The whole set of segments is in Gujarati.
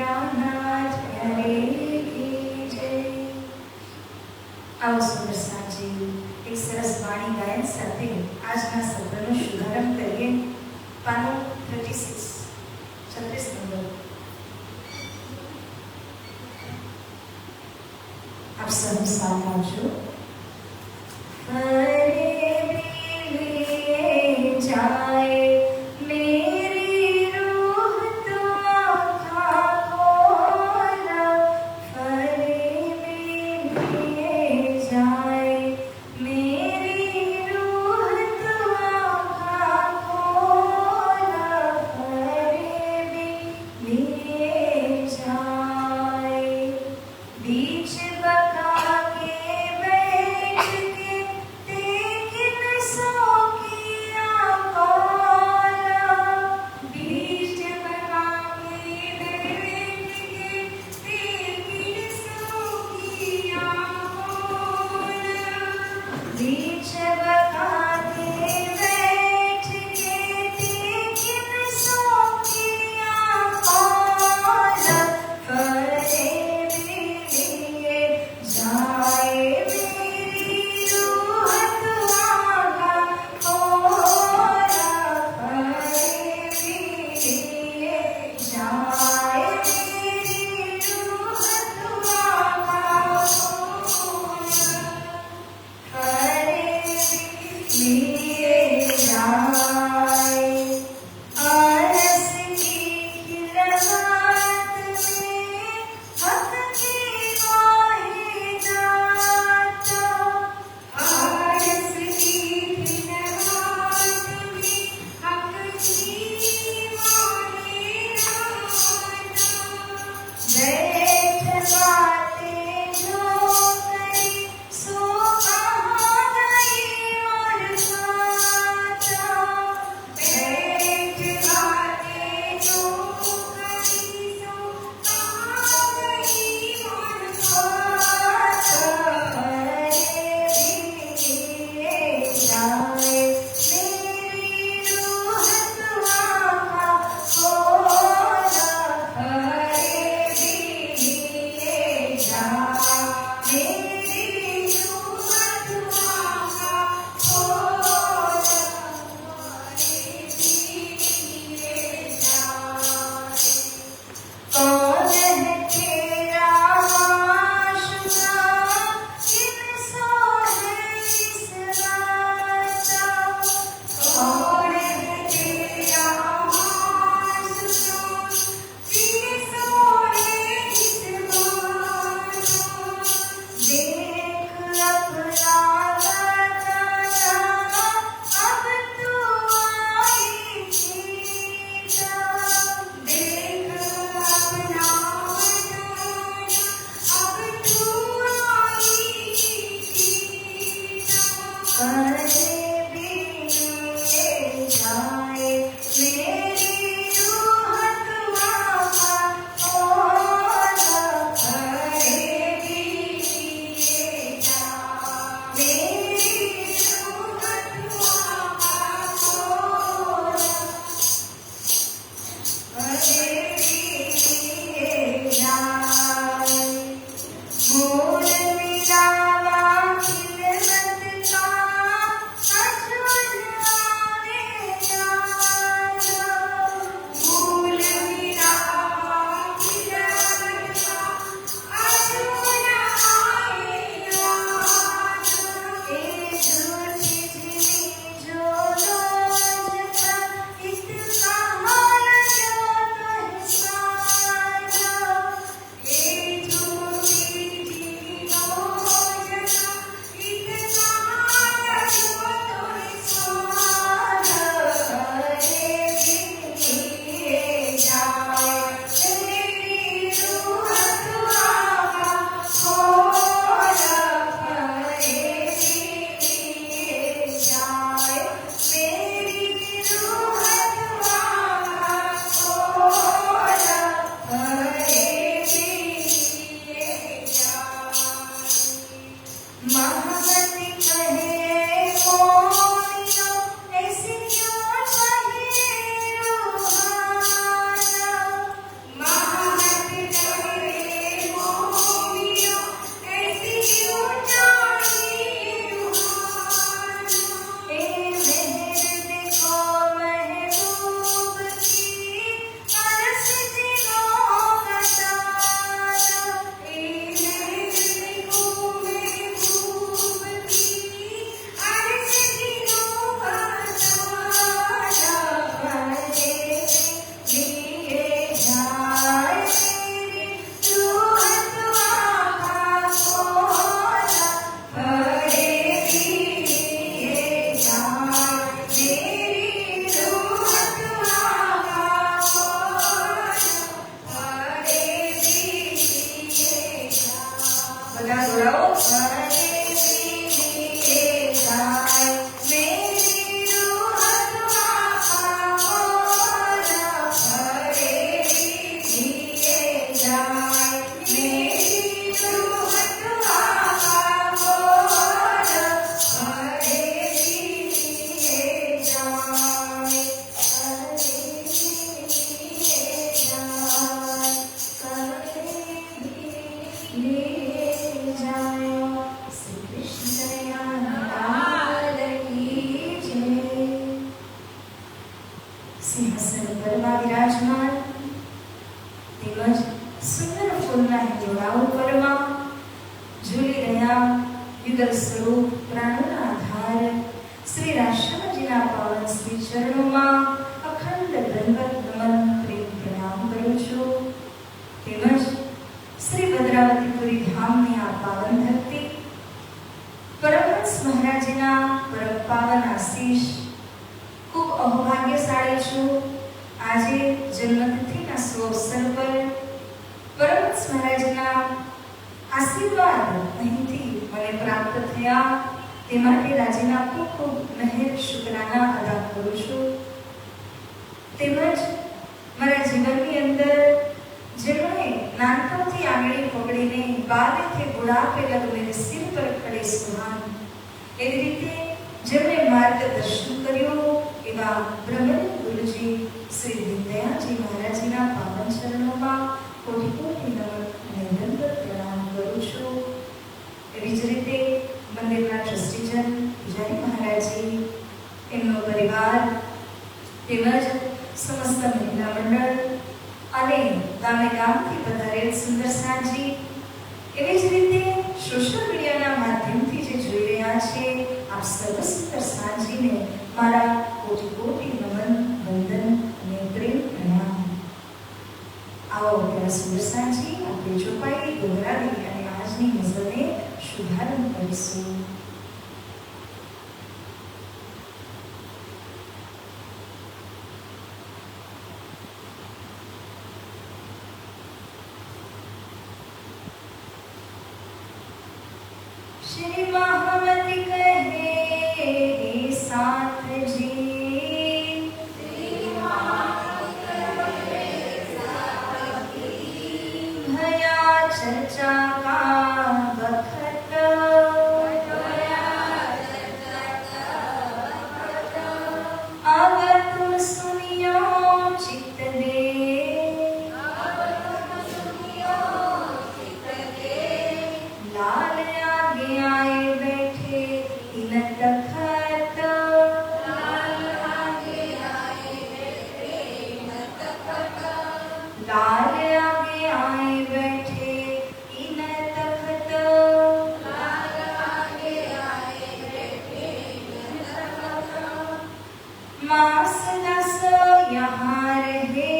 વીરાનાથ હરે કી જય. આવો સુંદર સાંજે એક સરસ વાણી ગાયન સાથે આજના સત્રનો શુભારંભ કરીએ. પાનો 36 નંબર. આપ સૌ સાથ આવજો. बीच बका के તેમજ સુંદર ફૂલના હિંડોળાઓ પરમાં ઝૂલી રહ્યા યુગલ સ્વરૂપ પ્રાણોના આધાર શ્રી રાષ્ટ્રપતિના પાવન શ્રી ચરણોમાં અખંડ દંડવત નમન પ્રેમ પ્રણામ કરું છું. તેમજ શ્રી ભદ્રાવતીપુરી ધામની આ પાવન ધરતી પરમહંસ મહારાજના પરમ પાવન આશીષ ખૂબ અહોભાગ્યશાળી છું. આજે જન્મતિથિના સુઅવસર પર પરમહંસ મહારાજના આશીર્વાદ અહીંથી મને પ્રાપ્ત થયા તે માટે રાજીના ખૂબ ખૂબ મહેર શુક્રાના અદા કરું છું. તેમજ મારા જીવનની અંદર જેમણે નાનપણથી આંગળી પકડીને બાળેથી બુઢાપે લગ મેરે સિર પર ખડે સુહાન એવી રીતે જેમણે માર્ગદર્શન કર્યું એવા બ્રહ્મણી ગુરુજી શ્રી દીનદયાળજી મહારાજના પાવન ચરણોમાં કોટી કોટી નમન અને દંડવત પ્રણામ કરું છું. એવી જ રીતે મંદિરના ટ્રસ્ટીજન પૂજારી મહારાજજી, એમનો પરિવાર તેમજ સમસ્ત મહિલા મંડળ અને ગામે ગામથી પધારેલ સુંદર સાંજી, એવી જ રીતે સોશિયલ મીડિયાના માધ્યમથી જે જોઈ રહ્યા છે આપ સર્વ સુંદર સાંજીને મારા કોટી કોટી નમન વંદન અને પ્રેમ પ્રણામ. આવો આપણા સુંદર સાંજી આપણે ચોપાઈ દોહરાવી અને આજની નજરને શુભારંભ કરીશું. श्री महामति कहे साथ जी, भया चर्चा का बखत, अब तुम सुनियो चित्त दे, लाल आगे आए बैठे इन तखत, लाल आगे आए बैठे इन तखत, मास दस यहाँ रहे,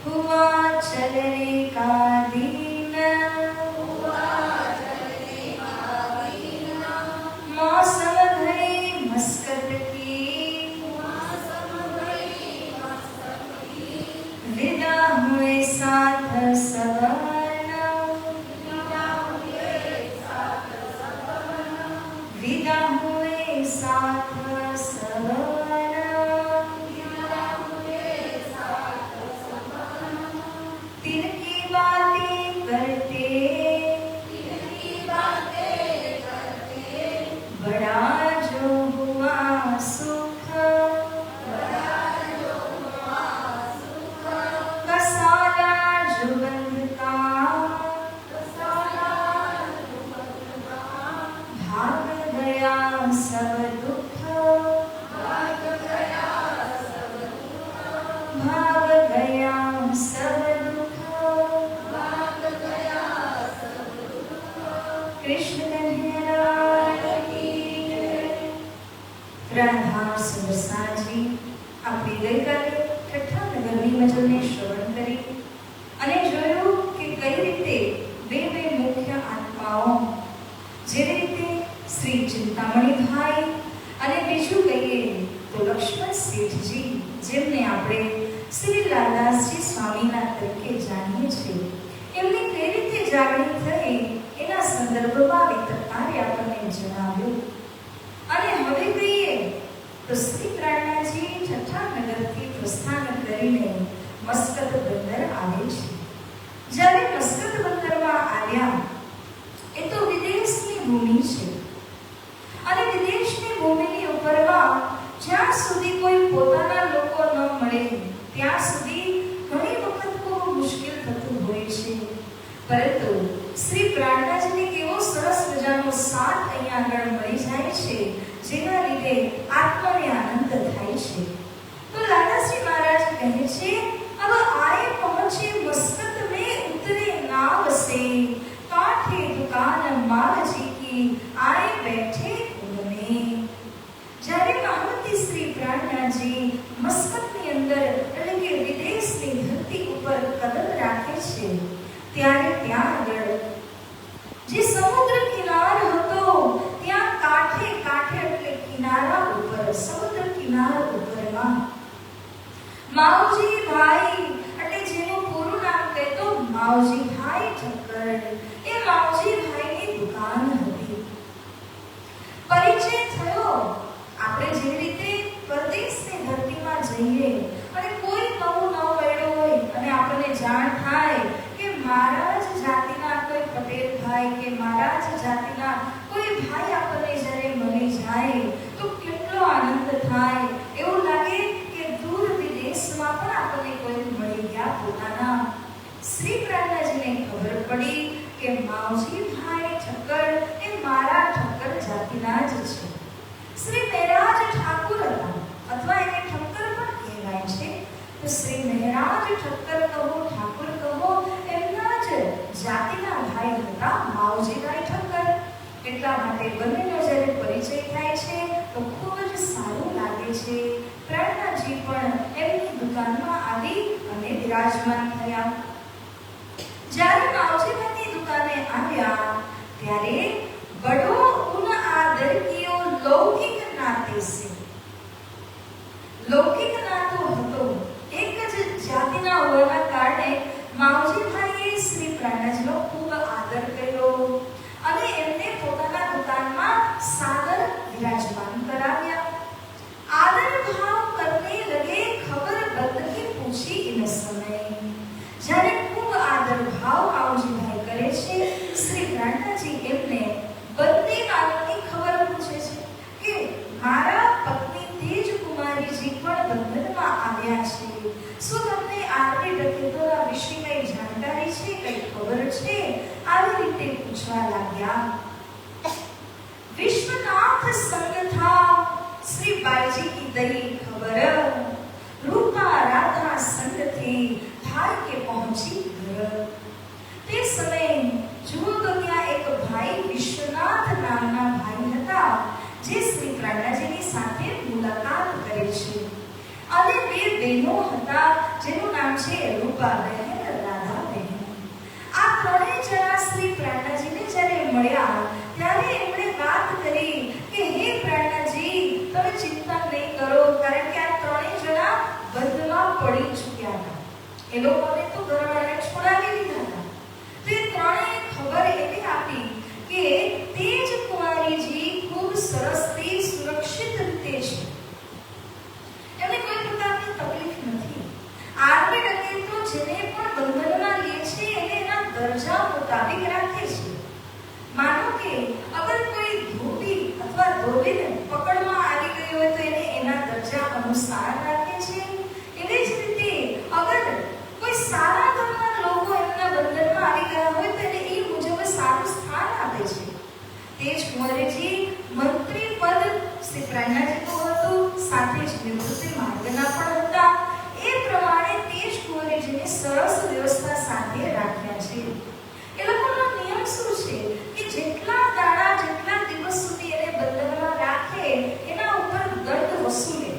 हुआ चलने का दिन, मौसम भई मस्कत की, विदा हुए साथ सवन, विदा हुए साथ सवन, तिनकी बातें करते बड़ा जो हुआ सुख, कसाला जो बंध का, भाग गया सब दुख, भाग गया सब दुख, कृष्ण कन्हैया की जय. रणधाम સુંદર સાંજી, આપણે ગઈકાલે ઠઠ્ઠા નગરની મજલને શ્રવણ કરી અને જોયું કે કઈ રીતે બે મુખ્ય આત્માઓ, જેવી રીતે શ્રી ચિંતામણીભાઈ અને બીજું કહીએ તો લક્ષ્મણ શેઠજી, જેમને આપણે શ્રી લાલદાસજી સ્વામીના તરીકે જાણીએ છીએ, એમની કઈ રીતે જાગણી થઈ એના સંદર્ભમાં વિતરકારે આપણને જણાવ્યું. અને હવે કહીએ તો શ્રી પ્રાણનાજી ઠઠ્ઠા નગરથી પ્રસ્થાન કરીને મસ્કત બંદર આવે છે. જ્યારે મસ્કત બંદરમાં આવ્યા એ તો વિદેશની ભૂમિ છે અને વિદેશની ભૂમિની ઉપરમાં જ્યાં સુધી કોઈ પોતાના લોકો ન મળે ત્યાં સુધી ઘણી વખત ખૂબ મુશ્કેલ થતું હોય છે. પરંતુ શ્રી પ્રાણનાજીને કેવો સરસ મજાનો સાથ અહીંયા આગળ મળી જાય છે, જેના લીધે આત્માને આનંદ થાય છે. તો લાલાજી મહારાજ માવજી ભાઈ એટલે જેનું પૂરું નામ કહે તો માવજી ભાઈ ઠક્કર, એ માવજી ભાઈની દુકાન હતી. પરિચય થયો. આપણે જે રીતે પરદેશની ધરતીમાં જઈએ અને કોઈ નવું ન મળ્યું હોય અને આપણને જાણ થાય કે મારા જ જાતિના કોઈ પટેલ ભાઈ કે મારા જ જાતિના કોઈ ભાઈ આપણને જ્યારે મળી જાય તો કેટલો આનંદ થાય. એવું લાગે કે દૂર વિદેશમાં પણ આપણને કોઈ મળી ગયા પોતાના. શ્રી પ્રાણનાજીને ખબર પડી કે માવજી ભાઈ ઠક્કર એ મારા ઠક્કર જાતિના જ છે. શ્રી મહેરાજ ઠાકુર હતા અથવા એને ઠક્કર પણ કહેવાય છે. તો શ્રી મહેરાજ ઠક્કર કહો ઠાકુર કહો એમના જ જાતિના ભાઈ હતા માવજીભાઈ ઠક્કર. એટલા માટે બંનેનો જ્યારે પરિચય થાય છે તો ખૂબ જ સારું લાગે છે. પ્રાણનાજી પણ એમની દુકાનમાં આવી અને વિરાજમાન થયા. જ્યારે માવજીભાઈની દુકાને આવ્યા ત્યારે બડો ઉન આદર કિયો લૌકિક નાતે સે. લૌકિક નાતો હતો. એક જ જાતિના હોવાના કારણે માવજીભાઈએ શ્રી પ્રાણનાજીનો ખૂબ આદર કર્યો અને એમને પોતાના દુકાનમાં સાદર વિરાજમાન કરાવ્યા. आदर भाव करने लगे खबर बंदगी पूछी इन समय. જ્યારે ખૂબ આદર ભાવ માવજીભાઈ કરે છે શ્રી પ્રાણનાજી એમને બંદી નામની ખબર પૂછે છે કે મારા પત્ની તેજ કુમારીજી પણ બંધનમાં આવ્યા છે. શું તમને આરતી ડકેતોના વિશે કઈ જાણકારી છે, કઈ ખબર છે? આવી રીતે પૂછવા લાગ્યા. विश्वनाथ संग था श्री बाईजी की दई खबर. रूपा राधा संग थी भाई के पहुंची घर. તે સમયે જુઓ તો ત્યાં એક ભાઈ વિશ્વનાથ નામના ભાઈ હતા જે શ્રી પ્રાણનાજીની સાથે મુલાકાત કરે છે. અને બે બહેનો હતા જેનું નામ છે રૂપા બહેન, રાધા બહેન. આ ત્રણેય જણા શ્રી પ્રાણનાજીને જ્યારે મળ્યા ત્યારે એમણે વાત કરી કે હે પ્રાણનાજી તમે ચિંતા નહીં કરો, કારણ કે આ ત્રણેય જણા બંધમાં પડી ચૂક્યા હતા. એ લોકોને તો ઘરવાળાએ છોડાવી દીધા હતા. તો એ ત્રણેય ખબર એવી આપી કે તેજ કુમારીજી ખૂબ સરસથી સુરક્ષિત રીતે છે, એમને કોઈ પ્રકારની તકલીફ નથી. આરતી ડકેતો જેને પણ બંધનમાં લે છે એને એના દરજા મુતાબિક રાખે છે. માનો કે અગર કોઈ ધોબી અથવા ધોબીને પકડમાં આવી ગઈ હોય તો એને એના દરજા અનુસાર રાખે છે. એવી જ રીતે અગર કોઈ સારા ઘરના લોકો એમના બંધનમાં આવી ગયા હોય તો એને એ મુજબ સારું સ્થાન આપે છે. તેજ કુંવરજી મંત્રી પદ શ્રી પ્રાણનાજીનું હતું, સાથે જ નિવૃત્તિ માર્ગના પણ હતા. એ પ્રમાણે તેજ કુંવરજીને સરસ વ્યવસ્થા સાથે રાખ્યા છે. એ લોકોનો નિયમ શું છે કે જેટલા દાડા જેટલા દિવસ સુધી એને બંધનમાં રાખે એના ઉપર દંડ વસૂલે.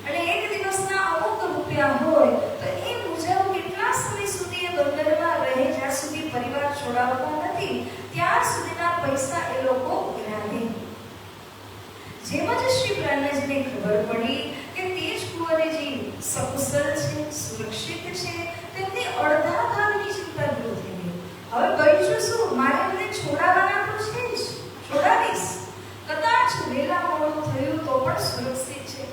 અને એક દિવસના અમુક રૂપિયા હોય તો એ મુજબ કેટલા સમય સુધી એ બંધનમાં રહે, જ્યાં સુધી પરિવાર છોડાવતો નથી ત્યાં સુધીના પૈસા એ લોકો ઉઘરાવે. જેમ જ શ્રી પ્રાણનાજીને ખબર પડી કે તેજ કુંવરજી સકુશલ છે, સુરક્ષિત છે, તેમની અડધા ભાગની ચિંતા દૂર થઈ ગઈ. હવે બચ્યું શું, મારે એમને છોડાવવાના તો છે જ, છોડાવીશ. કદાચ વેલા મોડું થયું તો પણ સુરક્ષિત છે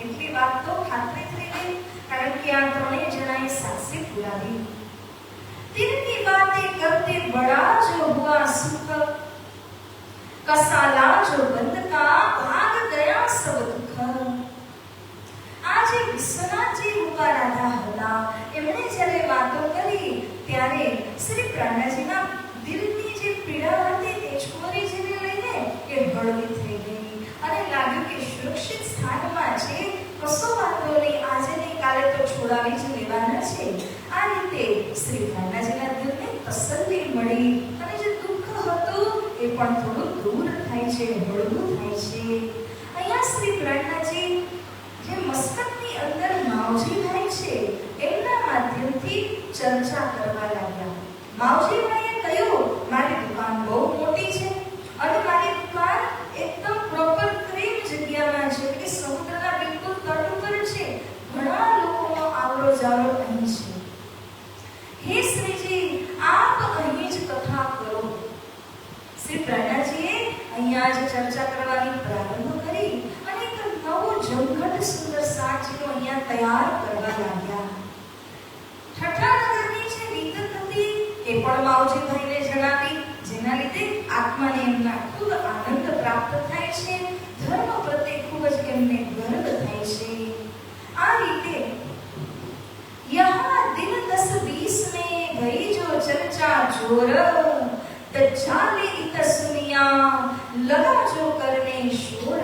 એટલી વાત તો ખાતરી થઈ ગઈ, કારણ કે આ ત્રણેય જણાએ સાક્ષી પુરાવી. દિલ की बातें करते बड़ा जो हुआ सुख, कसाला जो बंद का भाग गया सब दुख. આજે વિશ્વનાથજી રૂપા રાધા હતા એમણે જ્યારે વાતો કરી ત્યારે શ્રી પ્રાણનાજીના દિલની જે પીડા હતી તે કુંવરીજીને લઈને એ હળવી થઈ ગઈ અને લાગ્યું કે સુરક્ષિત સ્થાનમાં છે, કશો વાંધો નહીં, આજે નહીં કાલે તો છોડાવી જ લેવાના છે. આ રીતે શ્રી પ્રાણનાજીના દિલને તસલ્લી મળી અને જે દુઃખ હતું એ પણ થોડું દૂર થાય છે, હળવું થાય છે. અહીંયા શ્રી પ્રાણનાજી જે મસ્કતની અંદર માવજીભાઈ છે એમના માધ્યમથી ચર્ચા કરવા લાગ્યા. માવજીભાઈએ કહ્યું મારી દુકાન બહુ મોટી છે અને મારી દુકાન એકદમ પ્રોપર ક્રીમ જગ્યામાં છે, કે સમુદ્રના બિલકુલ તટ ઉપર છે. ઘણા લોકો ઉજારો અહીં છે. હે શ્રીજી, આપ અહીં જ કથા કરો. શ્રી પ્રહલાદજીએ અહીંયા જ ચર્ચા કરવાની પ્રારંભ કરી અને એક નવો જમઘટ સુંદર સાચીનો અહીંયા તૈયાર કરવા લાગ્યા. ઠઠ્ઠા નગરની જે રીત હતી એ પણ માવજીભાઈને જણાવી, જેના લીધે આત્માને એમના ખૂબ આનંદ પ્રાપ્ત થાય છે, ધર્મ પ્રત્યે ખૂબ જ એમને ગર્વ થાય છે. આ રીતે યહાં દિન 10-20 में गई जो चर्चा जोर, दज्जाले इत सुनिया लगा जो करने शोर.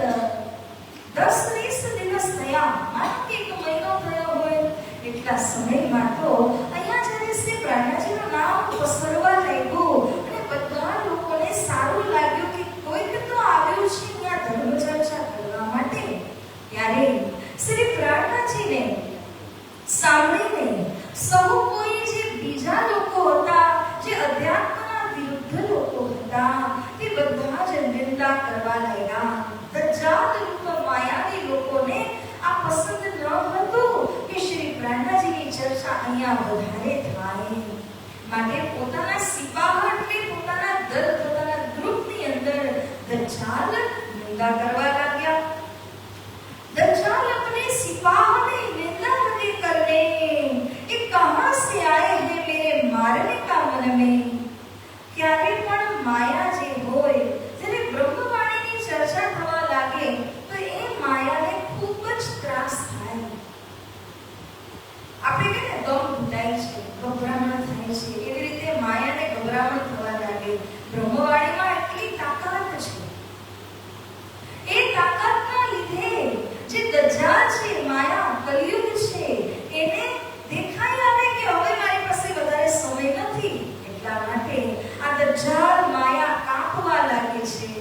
10-20 દિવસ થયા, માનો કે એક મહિનો થયો હોય એટલા સમયમાં તો અહીંયા જ્યારે શ્રી પ્રહલાદજીનું નામ પસરવા લાગ્યું અને બધા લોકોને સારું લાગ્યું કે કોઈક તો આવ્યું છે અહીંયા ધર્મ ચર્ચા કરવા માટે. ત્યારે શ્રી પ્રહલાદજીને સાંભળીને સૌ કોઈ જે બીજા લોકો હતા, જે અધ્યાત્મના વિરુદ્ધ લોકો હતા, તે બધા જ નિંદા કરવા લાગ્યા. દજ્જાલ રૂપ માયાવી લોકોને આ પસંદ ન હતું કે શ્રી પ્રહલાદજીની ચર્ચા અહીંયા વધારે થાય. માટે પોતાના સિપાહટ કે પોતાના દળ, પોતાના ગ્રુપની અંદર દજ્જાલ નિંદા કરવા લાગ્યા. दज्जाल अपने सिपाह में निंदा लगे करने, ये कहां से आए हैं मेरे मारने का मन में. क्यारे पण माया जे होय, जरे ब्रह्मवाणीनी चर्चा थवा लागे तो ए मायाने खूब જ ત્રાસ થાય. આપણે કે દમ ઘૂંટાય છે, ગભરામણ થાય છે, એવી રીતે માયાને ગભરામણ થવા લાગે. બ્રહ્મવાણીમાં એટલી તાકાત છે, એ તાકાતના લીધે જે દજ્જાલ છે, માયા, કલયુગ છે, એને દેખાઈ આવે કે હવે મારી પાસે વધારે સમય નથી. એટલા માટે આ દજ્જાલ માયા કાપવા લાગે છે.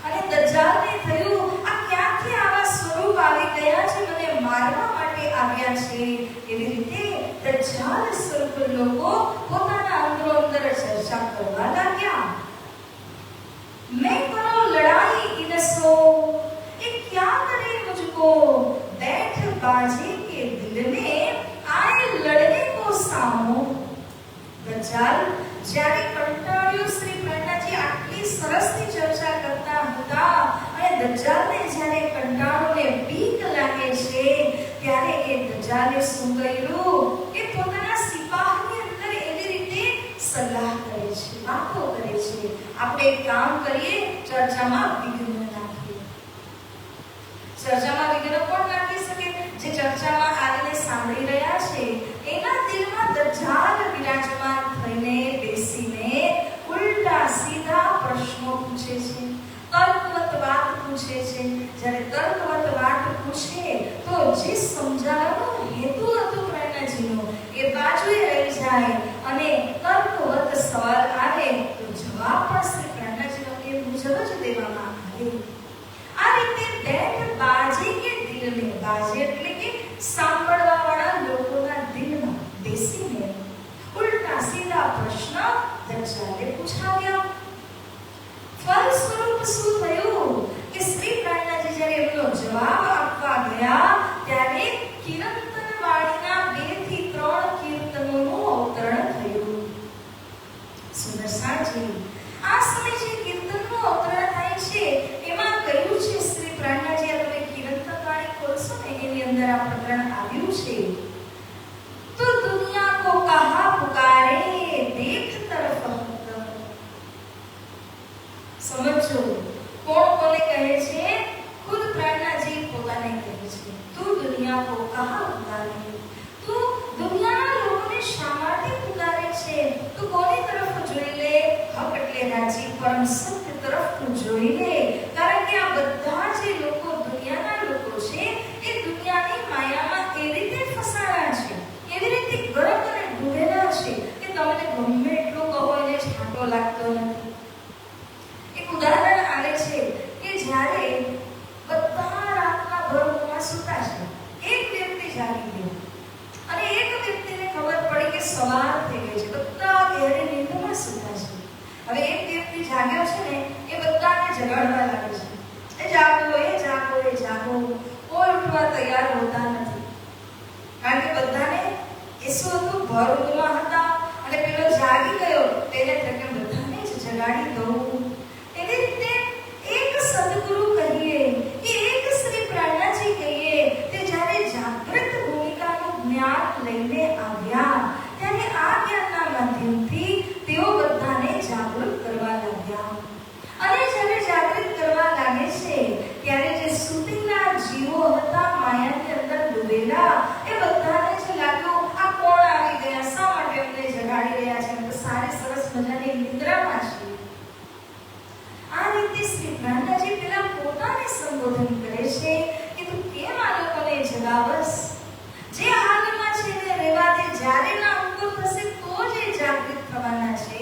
અને દજ્જાલને થયું આ ક્યાંથી આવા સ્વરૂપ આવી ગયા છે, મને મારવા માટે આવ્યા છે. એવી રીતે દજ્જાલ સ્વરૂપ લોકો પોતાના અંદરો અંદર ચર્ચા કરવા લાગ્યા. મેં કરો લડાઈ ઇનસો, એ क्या करे मुझको, बैठ बाजी के दिल में आए लड़ने को सामो. दज्जाल જ્યારે કંટાળ્યો શ્રી પ્રહલાદજી આટલી સરસની ચર્ચા કરતા હતા અને દજ્જાલને જ્યારે કંટાળોને બીક લાગે છે, ત્યારે એ દજ્જાલે શું કર્યું કે પોતાના સિપાહની અંદર એવી રીતે સલાહ કરે છે, વાતો કરે છે. આપણે એક કામ કરીએ, ચર્ચામાં વિઘ્ન નાખીએ. ચર્ચામાં વિઘ્ન કોણ નાખી શકે? જે ચર્ચામાં આવીને સાંભળી રહ્યા છે એના દિલમાં દજ્જાલ વિરાજમાન થઈને બેસીને ઉલટા સીધા પ્રશ્નો પૂછે છે, તર્કવત વાત પૂછે છે. જ્યારે તર્કવત વાત પૂછે તો જે સમજાવવાનો હેતુ હતો પ્રહલાદજીનો એ બાજુએ રહી જાય અને તર્કવત સવાલ આવે તો જવાબ પણ શ્રી પ્રહલાદજીનો એ મુજબ જ દેવામાં આવે. આ રીતે બેઠ બાજી કે દિલ में, બાજી એટલે કે સાંભળવા વાળા લોકોના દિલમાં બેસીને ઉલટા સીધા પ્રશ્ન દજ્જાલે પૂછાવ્યા. ફળ સ્વરૂપ શું થયું કે શ્રી પ્રહલાદજી જ્યારે એમનો જવાબ આપવા ગયા ત્યારે કીર્તન વાણીના 2 થી 3 કીર્તનોનું અવતરણ થયું. સુંદર સાજી, આ સમય જે કીર્તનનું અવતરણ થાય છે એમાં કહ્યું છે શ્રી પ્રહલાદજી, આ તમે કીર્તન વાણી ખોલશો ને એની અંદર આ પ્રકરણ આવ્યું છે. તો દુનિયા કો કહા પુકારે દેખ તરફ હક. સમજો કોણ કોને કહે છે? ખુદ પ્રહલાદજી પોતાને કહે છે. તું દુનિયા કો કહા પુકારે, તું દુનિયાના લોકોને શા માટે પુકારે છે? તું કોની તરફ જોઈ લે? હક એટલે રાજી પરમ સત્ય તરફ તું જોઈ લે. કારણ કે આ બધા જે લોકો દુનિયાના લોકો છે એ દુનિયાની માયામાં એવી રીતે ફસાણા છે, એવી રીતે ગરક અને ડૂબેલા છે કે તમને ગમે એટલું કહો એને છાંટો લાગતો નથી. એક ઉદાહરણ આવે છે કે જ્યારે બધા રાતના ભરમાં સૂતા છે, એક વ્યક્તિ જાગી ગયો અને એક વ્યક્તિને ખબર પડી કે સવાર થઈ ગઈ છે, બધા ગહેરી નીંદમાં સૂતા છે. હવે એક વ્યક્તિ જાગ્યો છે ને એ બધાને જગાડવા લાગે છે, એ જાગો, એ જાગો, એ જાગો. કોઈ ઉઠવા તૈયાર હોતા નથી, કારણ કે બધાને શું હતું, ભર ઊંઘમાં હતા અને પેલો જાગી ગયો, તેને તકે બધાને જ જગાડી દઉં. એવી રીતે એક સદગુરુ કહીએ કે એક શ્રી પ્રાણનાજી કહીએ તે જ્યારે જાગૃત ભૂમિકાનું જ્ઞાન લઈને આવ્યા ત્યારે આ જ્ઞાનના માધ્યમથી તેઓ બધાને જાગૃત કરવા લાગ્યા. અને જ્યારે જાગૃત કરવા લાગે છે ત્યારે જે સુતીલા જીવો હતા માયાની અંદર ડૂબેલા એ બધાને જ લાગ્યું આ કોણ આવી ગયા, શા માટે અમને જગાડી રહ્યા છે, તો સારી સરસ મજાની નિદ્રામાં છે. આ રીતે શ્રી પ્રાણનાજી પેલા પોતાને સંબોધન કરે છે કે તું કેમ આ લોકોને જગાવસ, જે હાલમાં છે ને રહેવા દે, જ્યારે ના ઊંઘો થશે તો જ જાગૃત થવાના છે.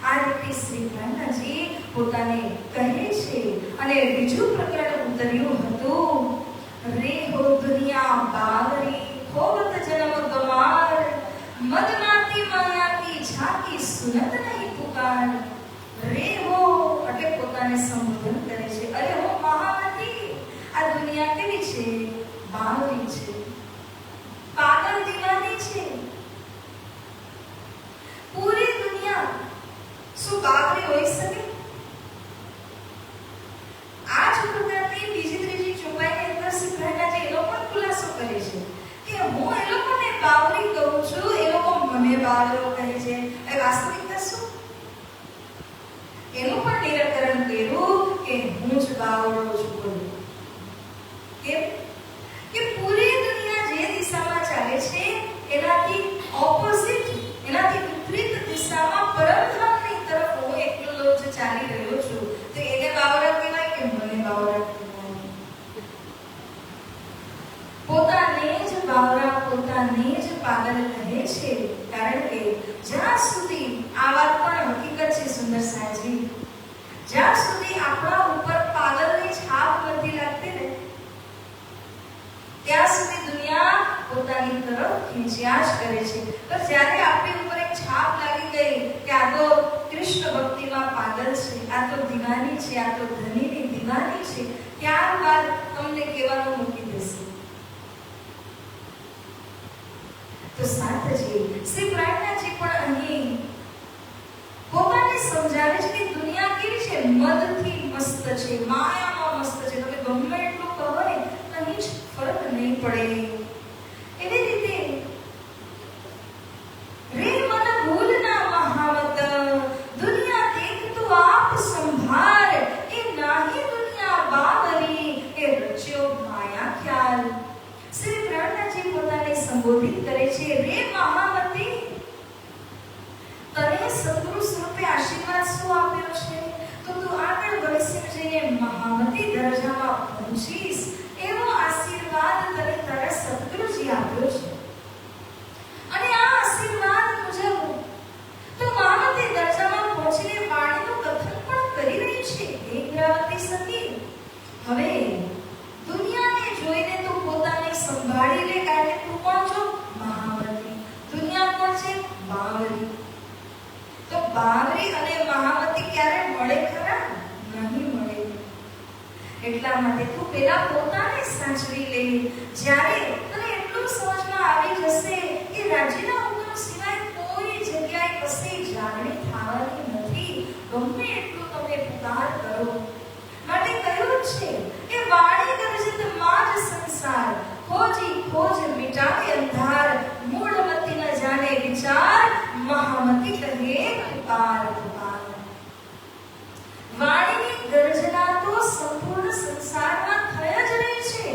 આ રીતે શ્રી પ્રાણનાજી પોતાને કહે છે. અને બીજું પ્રકરણ ઉતર્યું હતું, રે હો દુનિયા બાવરી ખોબત જન્મ ગમાર, મદમાતી માયા કી ઝાંકી સુનત નહીં પુકાર. રે હો એટલે પોતાને સંબોધન કરે છે, અરે હો મહામતી, આ દુનિયા કેવી છે, બાવરી છે, પાગલ દીવાની છે. પૂરી દુનિયા શું બાવરી હોઈ શકે? આ જ પ્રકારની બીજી ત્રીજી ચોપાઈની અંદર શ્રી પ્રાણનાજી એ લોકો ખુલાસો કરે છે કે હું એ લોકોને બાવરી કહું છું, એ લોકો મને બાવરો કહે છે. એ વાસ્તવિકતા શું? એનું પણ નિરાકરણ કર્યું કે હું જ બાવરો છું. કેમ કે પૂરી દુનિયા જે દિશામાં ચાલે છે એનાથી ઓપોઝિટ, એનાથી વિપરીત દિશામાં પરમધામની તરફ હું એકલો જ ચાલી રહ્યો છું, તો એને બાવરા કહેવાય કે મને બાવરા કહેવાય? પોતાને જ બાવરા, પોતાને જ પાગલ કહે છે. કારણ કે જ્યાં સુધી આ વાત પણ હકીકત છે સુંદર સાહેબજી, જ્યાં સુધી આપણા ઉપર પાગલની છાપ નથી લાગતી ને ત્યાં સુધી દુનિયા પોતાની તરફ ખેંચ્યા જ કરે છે. પણ જ્યારે આપણી ઉપર એક છાપ લાગી ગઈ કે આ તો કૃષ્ણ ભક્તિમાં પાગલ છે, આ તો દીવાની છે, આ તો ધનીની દીવાની છે, ત્યારબાદ તમને કહેવાનું મૂકી દેશે. તો સાથજી શ્રી પ્રાણનાજી પણ અહીં પોતાને સમજાવે છે કે દુનિયા કેવી છે, મદથી મસ્ત છે, માયામાં મસ્ત છે. તમે ગમે એટલું કહો ને કંઈ જ ફરક નહીં પડે. એવી રીતે રે મન ભૂલના મહાવત, દુનિયા દેખ તું આપ સંભાર, એ નાહી દુનિયા બાવરી, એ રચ્યો માયા ખ્યાલ. શ્રી પ્રાણનાજી પોતાને સંબોધિત કરે છે, રે મહામતી, તને સદગુરુ સ્વરૂપે આશીર્વાદ શું આપ્યો છે, તો તું આગળ વધીને જઈને મહામતી દરજામાં પહોંચીશ એવો આશીર્વાદ તને તારા સદગુરુજી આપ્યો છે. અને આ આશીર્વાદ મુજબ તો મહામતી દરજામાં પહોંચીને વાણીનું કથન પણ કરી રહી છે. હે ઇન્દ્રાવતી સતી, હવે દુનિયાને જોઈને તું પોતાને સંભાળી લે, કારણ કે તું કોણ છો? મહામતી. દુનિયા કોણ છે? બાવરી. તો બાવરી અને મહામતી ક્યારે મળે ખરા? નહીં મળે. એટલા માટે તું પેલા પોતાને સાચવી લે. જ્યારે તને એટલું સમજમાં આવી જશે કે રાજીના હુકમ સિવાય કોઈ જગ્યાએ કશે જાગણી થવાની નથી, ગમે એટલું તમે પુકાર કરો. માટે કહ્યું છે કે વાણી ગરજત માં જ સંસાર, ખોજી ખોજ મિટાવે અંધાર, મૂળમતી ન જાણે વિચાર, મહામતી કહે પુકાર પુકાર. વાણીની ગર્જના તો સંપૂર્ણ સંસારમાં થઈ જ રહી છે,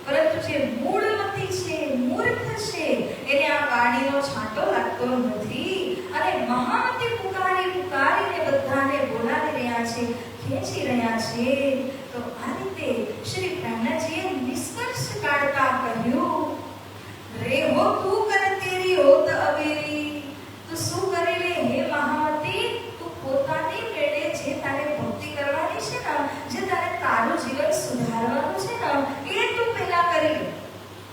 પરંતુ જે મૂળમતી છે, મૂર્ખ છે, એને આ વાણીનો છાંટો લાગતો નથી. અને મહામતી પુકારી પુકારીને બધાને બોલાવી રહ્યા છે, ખેંચી રહ્યા છે. તો આ રીતે શ્રી પ્રાણનાજીએ નિષ્કર્ષ કાઢતા કહ્યું, રે હો તું કર તેરી હોત અવેરી, તું શું કરી લે હે મહામતી, તું પોતાની મેળે જે તારે ભક્તિ કરવાની છે ને, જે તારે તારું જીવન સુધારવાનું છે ને, એ તું પહેલા કરી લે.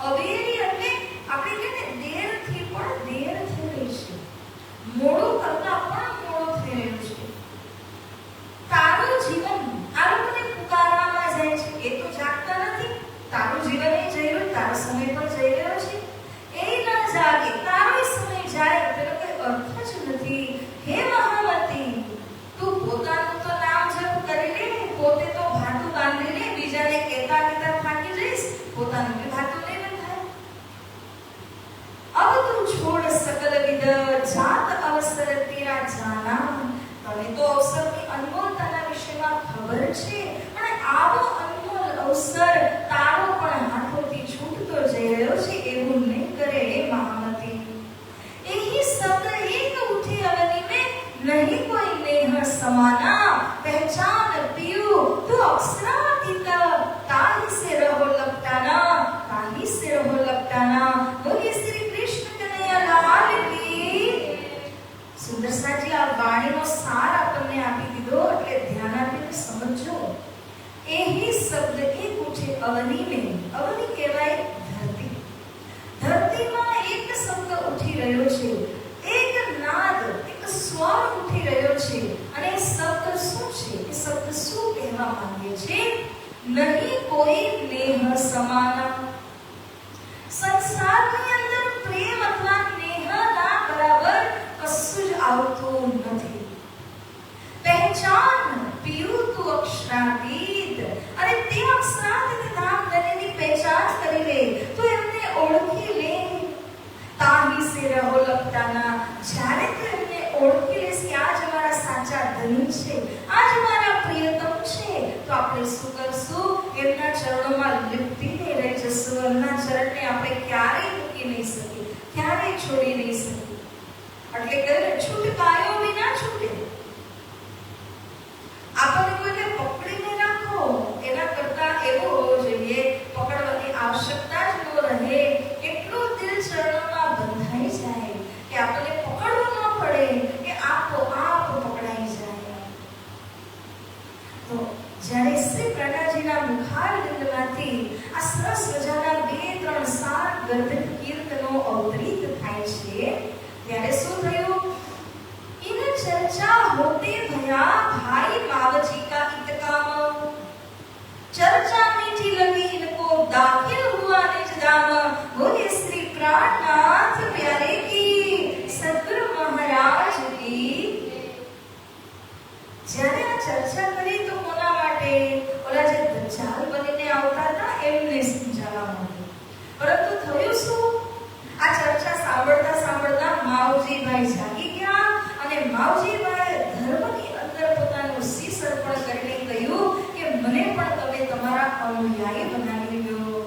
અવેરી એટલે આપણે કહે ને દેરથી પણ દેર થઈ રહી છે, મોડું કરતા પણ મોડું થઈ રહ્યું છે. તારું જીવન આ લોકોને પુકારવામાં જાય છે, એ વેદ જાત અવસર તેરા જાના. તને તો અવસરની અનમોલતાના વિશેમાં ખબર છે, અને આવો અનમોલ અવસર તારો પણ હાથોથી છૂટતો જઈ રહ્યો છે એવું નહીં કરે હે મહામતી. એહી શબ્દ એક ઉઠે અવની में नहीं कोई नेह समाना. पहचान पियू तो अक्षरातीत ताही से रहो लपटाना, ताही से रहो लपटाना. बोलिए श्री कृष्ण कन्हैया लाल की. સુંદરસાજી આ વાણીનો સાર આપણને આપી દીધો, એટલે ધ્યાન આપીને સમજો. એહી શબ્દ એક ઉઠે અવની में. અવની કહેવાય ધરતી. ધરતીમાં એક શબ્દ ઉઠી રહ્યો છે, એક નાદ, એક સ્વર ઉઠી રહ્યો છે. અને એ શબ્દ શું છે? એ શબ્દ શું કહેવા માંગે છે? નહીં કોઈ નેહ સમાના. સંસારની અંદર પ્રેમ અથવા નેહના બરાબર કશું જ આવતું નથી. પહેચાન પીયું તું અક્ષરાતીત. અને તે અક્ષરાતીત નામ ધનેની પહેચાન કરી લે, તો એમને ઓળખી લે. તાહી સે રહો લપટાના. જ્યારે તું એમને ઓળખી લેશ કે આ જ અમારા સાચા ધન છે, આ જ અમારા પ્રિયતમ છે, તો આપણે શું કરશું? એમના ચરણોમાં લીપીને રહી જશું. એમના ચરણને આપણે ક્યારેય મૂકી નહીં શકીએ, ક્યારેય છોડી નહીં શકીએ. એટલે કહ્યું છૂટકાયો વિના છૂટે. આપણને કોઈને પકડીને રાખો એના કરતા એવું હોવું જોઈએ, પકડવાની આવશ્યકતા જ ન રહે, એટલું દિલ ચરણોમાં બંધાઈ જાય કે આપણને પકડવું ન પડે, કે આપોઆપ પકડાઈ જાય. તો જ્યારે શ્રી પ્રણાજીના મુખારવિંદમાંથી આ સરસ મજાના 2-3 સાર ગર્ભિત કીર્તનો અવતરિત થાય છે, ત્યારે શું થયું? इन चर्चा होते भया भाई मावजी का इतकाम. चर्चा मीठी लगी इनको दाखिल हुआ निज धाम. बोले श्री प्राणनाथ प्यारे की, सद्गुरु महाराज की. જ્યારે આ ચર્ચા કરી તો કોના માટે? ઓલા જે દજ્જાલ બનીને આવતા હતા એમને સમજાવવા માટે. પરંતુ થયું શું? આ ચર્ચા સાંભળતા સાંભળતા માવજીભાઈ જાગી ગયા, અને માવજીભાઈ ધર્મની અંદર પોતાનું શીશ અર્પણ કરીને કહ્યું કે મને પણ તમે તમારા અનુયાયી બનાવી લો.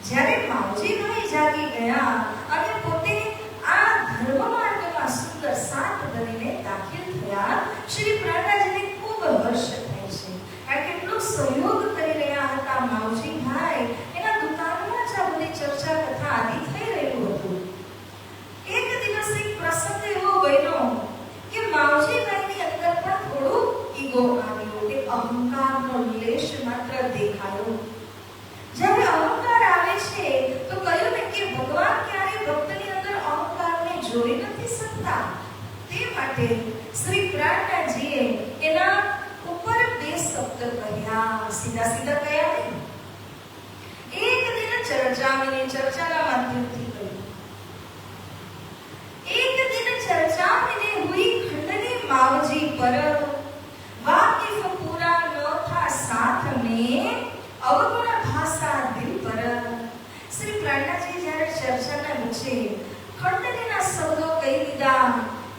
જ્યારે માવજીભાઈ જાગી ગયા અને પોતે આ ધર્મ માર્ગમાં સુંદર સાથ બનીને દાખલ થયા, શ્રી પ્રહલાદજીને ખૂબ હર્ષ થાય છે. કારણ કે એટલો સહયોગ કરી રહ્યા હતા માવજીભાઈ. એના દુકાનમાં જ આ બધી ચર્ચા કથા આદિ થઈ રહ્યું હતું. એક દિવસ એક પ્રસંગ એવો બન્યો કે માવજીભાઈની અંદર પણ થોડું ઈગો આવ્યો, કે અહંકારનો લેશ માત્ર દેખાયો. જ્યારે અહંકાર આવે છે તો કહ્યું ને કે ભગવાન ક્યારેય ભક્તની અંદર અહંકારને જોઈ નથી શકતા. તે માટે શ્રી પ્રાણનાથજીએ એના ઉપર 2 શબ્દ કહ્યા, સીધા સીધા કહ્યા નહીં. એક દિન ચર્ચાની ચર્ચાના માધ્યમથી કહ્યું. एक दिन चर्चा में हुई खंडनी मावजी पर, वाकिफ पूरा न था साथ में अवगुण भाषा दिल पर. श्री प्रहलादजी જ્યારે ચર્ચાના વચ્ચે ખંડનીના શબ્દો કહી દીધા,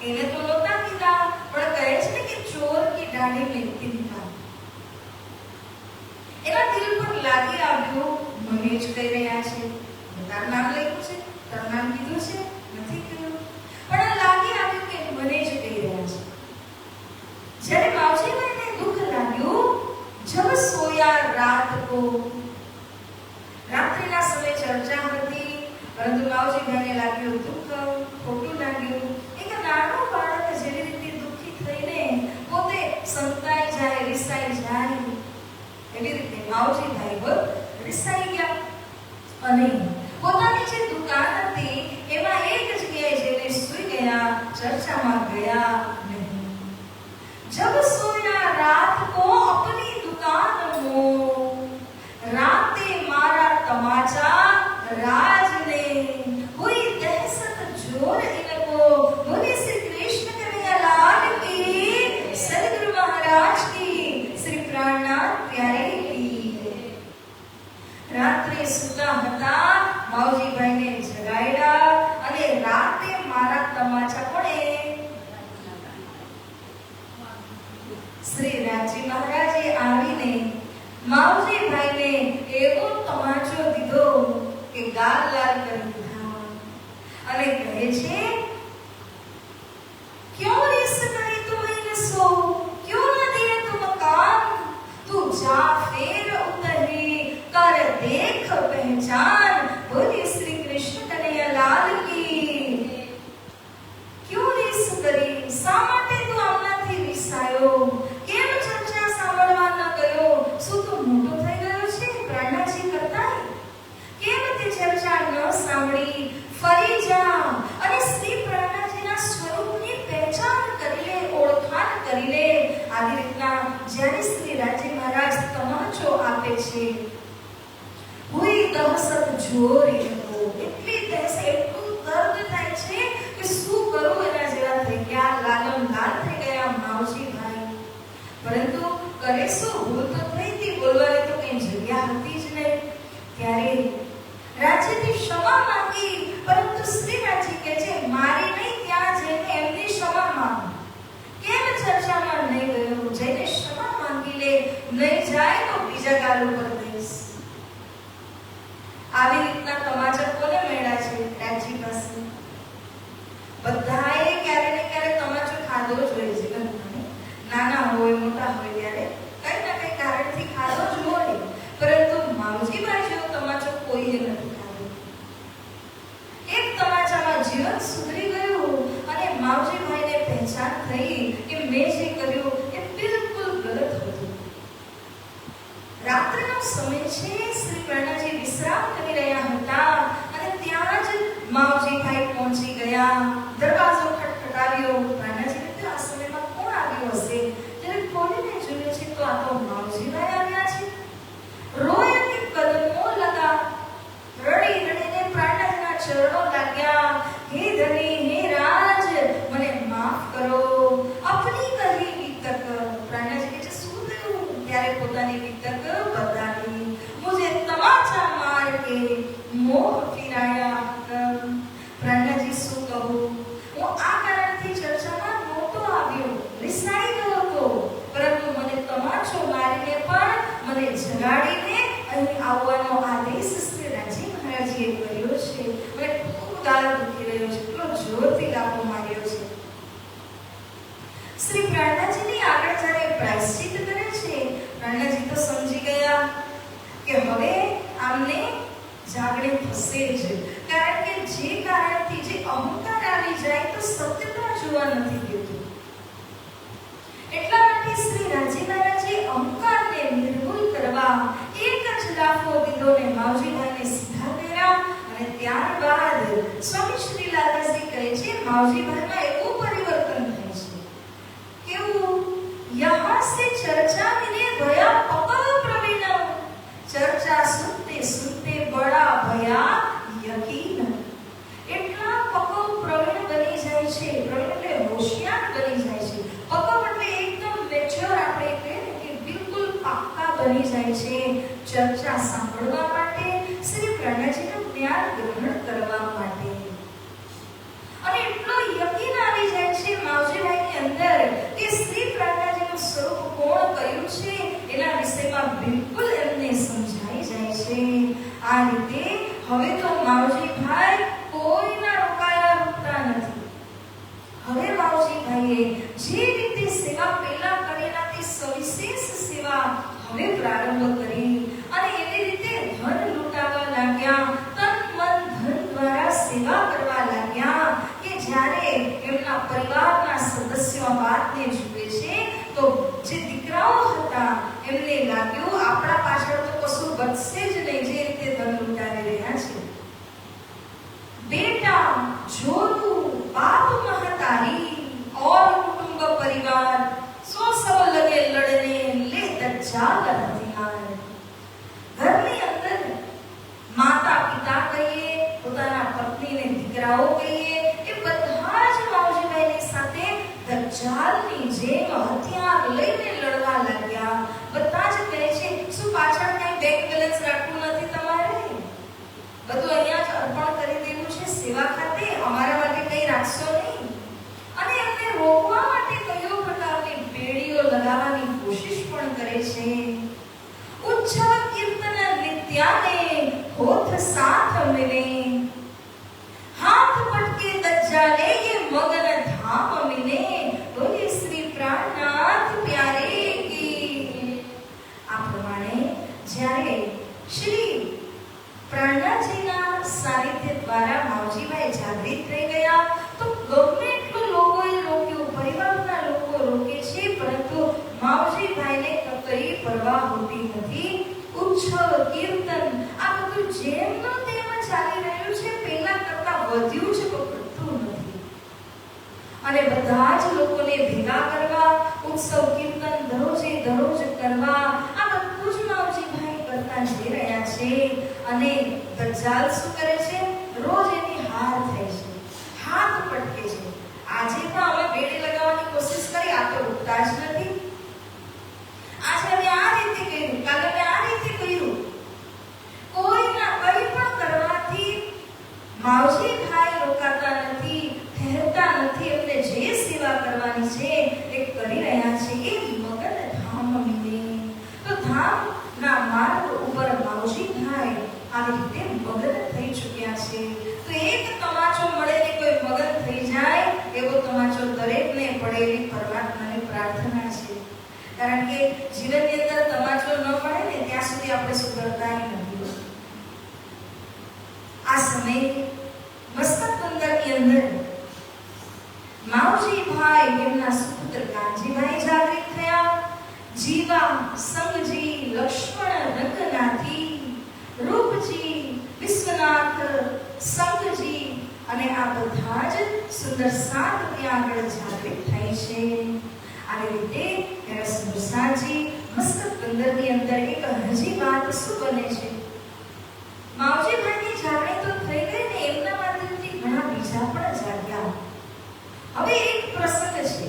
એને તો નહોતા કીધા, પણ કહે છે ને કે ચોર કી ડાળી મેં દીધા. એના દિલ પર લાગી આવ્યું, મને જ કહી રહ્યા છે. તારું નામ લખ્યું છે, તારું નામ કીધું છે, નથી કીધું, પણ લાગી આવ્યું કે મને જ કહી રહ્યા છે. જ્યારે માવજીભાઈને દુઃખ લાગ્યું, જબ સોયા રાત કો. રાત્રિના સમયે ચર્ચા હતી, પરંતુ માવજીભાઈને લાગ્યું દુઃખ, ખોટું લાગ્યું. એક નાનો બાળક જેવી રીતે દુઃખી થઈને પોતે સંતાઈ જાય, રિસાઈ જાય, એવી રીતે માવજીભાઈ રિસાઈ ગયા અને પોતાની જે દુકાન હતી એમાં એક જગ્યાએ જઈને સૂઈ ગયા, ચર્ચામાં ગયા નહીં. જબ સોયા રાત કો અપની દુકાન મો, રાતે મારા તમાચા રાજ ને, હુઈ દहशत जोर इनको. बोले श्री कृष्ण कन्हैया लाल की, सद्गुरु महाराज की, श्री प्राणनाथ प्यारे की. રાત્રે સુતા હતા, માવજીભાઈને જગાડ્યા અને રાતે મારા તમાચા કોણે? શ્રી રાજી મહારાજે આવીને માવજીભાઈને એવો તમાચો દીધો કે ગાલ લાલ કરી દીધા અને કહે છે, क्यों रिस करे तुम्हें रसो, क्यों न दिए तुम काम, तू जा फेर उतरे कर देख पहचान, बोले श्री कृष्ण कन्हैया लाल की। क्यों रिस કરી? શા માટે તું આમનાથી વિસાયો? કેમ ચર્ચા સાંભળવા ન ગયો? શું તું મોટો થઈ ગયો છે પ્રાણનાજી કરતા? કેમ તે ચર્ચા ન સાંભળી? ફરી જા અને શ્રી પ્રાણનાજીના સ્વરૂપની પહેચાન કરી લે, ઓળખાણ કરી લે. આવી રીતના જ્યારે શ્રી રાજી મહારાજ તમાચો આપે છે, હુઈ દહશત જોરી હતો, એટલી દહેશત, એટલું દર્દ થાય છે કે શું કરું એના જેવા થઈ ગયા, લાલમ લાલ થઈ ગયા માવજીભાઈ. પરંતુ કરે શું? ભૂલ તો થઈ હતી, બોલવાની તો કઈ જગ્યા હતી જ નહીં. ત્યારે રાજ્યથી ક્ષમા માંગી, પરંતુ શ્રી રાજી કહે છે, મારી નહીં, ત્યાં જઈને એમની ક્ષમા માંગ. કેમ ચર્ચામાં નહીં ગયો? જઈને ક્ષમા માંગી લે, નહીં જાય તો બીજા ગાલ ઉપર દઈશ. આવી રીતના તમાચા કોને મળ્યા છે? રાજી પાસે. બધાએ ક્યારે ને ક્યારે તમાચો ખાધો જ હોય છે, નાના હોય મોટા હોય ત્યારે કઈ ના કઈ કારણથી ખાધો જ હોય, પરંતુ માવજીભાઈ જેવો તમાચો કોઈએ નથી ખાધો. એક તમાચામાં જીવન સુધરી ગયું અને માવજીભાઈને પહેચાન થઈ કે મેં જે કર્યું એ બિલકુલ ગલત હતું. રાત્રિનો સમય છે, શ્રી પ્રાણનાજી વિશ્રામ કરી રહ્યા હતા અને ત્યાં જ માવજીભાઈ પહોંચી ગયા. દરવાજો ખટખટાવ્યો. પ્રાણનાજીને તો આ સમયમાં કોણ આવ્યું હશે? ત્યારે ખોલીને જોયું છે તો આ તો માવજીભાઈ આવ્યા છે. રોય અને કદમો લગા, રડી રડીને પ્રાણનાજીના ચરણો લાગ્યા. હે ધની, હે રાજ, મને માફ કરો, અપની કહી વિતક. પ્રાણનાજી કહે છે, શું થયું? ત્યારે પોતાની વિતક બતાવી. મુझे તમાચા માર કે મોહ ફિરાયા. પ્રાણનાજી શું કહું? હું આ કારણથી ચર્ચામાં નહોતો આવ્યો, રિસાઈ ગયો હતો, પરંતુ મને તમાચો મારીને પણ મને જગાડીને અહીં આવવાનો આદેશ શ્રી રાજી મહારાજીએ કર્યો છે. મને ખૂબ ગાળ દુખી રહ્યો છે, એટલો જોરથી લાફો માર્યો છે. શ્રી પ્રાણનાજીની આગળ જ્યારે પ્રાયશ્ચિત કરે છે, પ્રાણનાજી તો સમજી ગયા કે હવે આમને જાગણી થશે જ, કારણ કે જે કારણથી જે અહંકાર આવી જાય તો સત્યતા જોવા નથી દેતું. એટલા માટે શ્રી રાજી મહારાજે અહંકારને નિર્મૂલ કરવા એક જ લાફો દીધો ને માવજીભાઈને સીધા કર્યા. અને ત્યારબાદ સ્વામી શ્રી લાલાજી કહે છે, માવજીભાઈમાં એવું પરિવર્તન થાય છે. કેવું? યહાં સે ચર્ચા મિલે ભયા પકવ પ્રવીણ, ચર્ચા સુનતે સુનતે બડા ભયા યકીન. એટલા પકવ પ્રવીણ બની જાય છે. પ્રવીણ એટલે હોશિયાર બની જાય છે. પકવ એટલે એકદમ મેચ્યોર, આપણે કહીએ ને કે બિલકુલ પાક્કા બની જાય છે ચર્ચા સાંભળવા માટે, શ્રી પ્રાણનાજીનું જ્ઞાન ગ્રહણ કરવા માટે. અને એટલો યકીન આવી જાય છે માવજીભાઈની અંદર કે શ્રી પ્રાણનાજીનું સ્વરૂપ કોણ કયું છે એના વિષયમાં બિલકુલ એમને સમજાઈ જાય છે. આ રીતે હવે તો માવજીભાઈ કોઈના રોકાયા રૂકતા નથી. હવે માવજીભાઈએ જે રીતે સેવા પહેલા કરેલા તે સવિશેષ સેવા હવે પ્રારંભ કરી અને એવી રીતે ધન લૂંટાવા લાગ્યા, તન મન ધન દ્વારા સેવા કરવા લાગ્યા કે જ્યારે એમના પરિવારના સદસ્યો વાતને જુએ છે તો જે દીકરાઓ હતા એમને લાગ્યું આપણા પાછળ તો કશું બચશે જ નહીં, જે રીતે ધન લૂંટાવી રહ્યા છે. बेटा जोरू बाप महतारी और कुटुंब परिवार सो सब लगे लड़ने ले दज्जाल हथियार. ઘરની અંદર માતા પિતા કહીએ, પોતાના પત્નીને દીકરાઓ કહીએ, એ બધા જ માવજીભાઈની સાથે દજ્જાલની જેમ હથિયાર લઈને લડવા લાગ્યા. બધા જ કહે છે, શું પાછળ કઈ બેંક બેલેન્સ રાખવું નથી તમારે? બધું અહીંયા જ અર્પણ કરી દેવું છે સેવા ખાતે, અમારા માટે કઈ રાખશો નહીં? होठ साथ मिले, हाथ पटके तज्जाले ये मगन धाम मिले, बोले श्री प्राणनाथ प्यारे की। આ પ્રમાણે જ્યારે શ્રી પ્રાણનાથજીના સાનિધ્ય દ્વારા માવજીભાઈ જાગૃત થઈ ગયા તો ગમે એટલું લોકોએ રોક્યું, પરિવારના લોકો રોકે છે, પરંતુ માવજીભાઈને કઈ પરવા હોતી નથી। ઉત્સવ કીર્તન આ બધું જેમનું તેમ ચાલી રહ્યું છે, પહેલા કરતા વધ્યું છે પણ ઘટતું નથી। અને બધા જ લોકોને ભેગા કરવા, ઉત્સવ કીર્તન દરરોજ કરવા, આ બધું જ માવજીભાઈ કરતા જઈ રહ્યા છે। અને દજ્જાલ શું કરે છે? રોજ એની હાર થાય છે, હાથ પટકે છે। આજે પણ અમે બેડે લગાવવાની કોશિશ કરી, આ તો ઉઠતા જ નથી। આજે અમે આ રીતે કર્યું, કાલે અમે આ રીતે કર્યું, કોઈના કંઈ પણ કરવાથી માવજીભાઈ રોકાતા નથી, ઠહેરતા નથી। એમને જે સેવા કરવાની છે એ કરી રહ્યા છે। એ મગન ધામ મિલે, તો ધામના માર્ગ ઉપર માવજીભાઈ આવી રીતે મગન થઈ ચૂક્યા છે। તો એક તમાચો મળે ને કોઈ મગન થઈ જાય એવો તમાચો દરેકને પડે એવી પરમાત્માની પ્રાર્થના છે। કારણ કે જીવનની અંદર તમાચો ન પડે ને ત્યાં સુધી આપણે સુધરતા નથી। આ સમયે મસ્તક બંદરની અંદર માવજીભાઈ એમના સુપુત્ર કાનજીભાઈ જાગૃત થયા। જીવા સંગજી લક્ષ્મણ રંગનાથી, રૂપજી વિશ્વનાથ સંગજી અને આ બધા જ સુંદર સાત ત્યાં આગળ જાગૃત થાય છે। આવી રીતે ત્યારે સુંદરસાજી મસ્તક બંદરની અંદર એક હજી વાત શું બને છે? માવજીભાઈની જાગૃતિ તો થઈ ગઈ ને, એમના માધ્યમથી ઘણા બીજા પણ જાગ્યા। હવે એક પ્રસંગ છે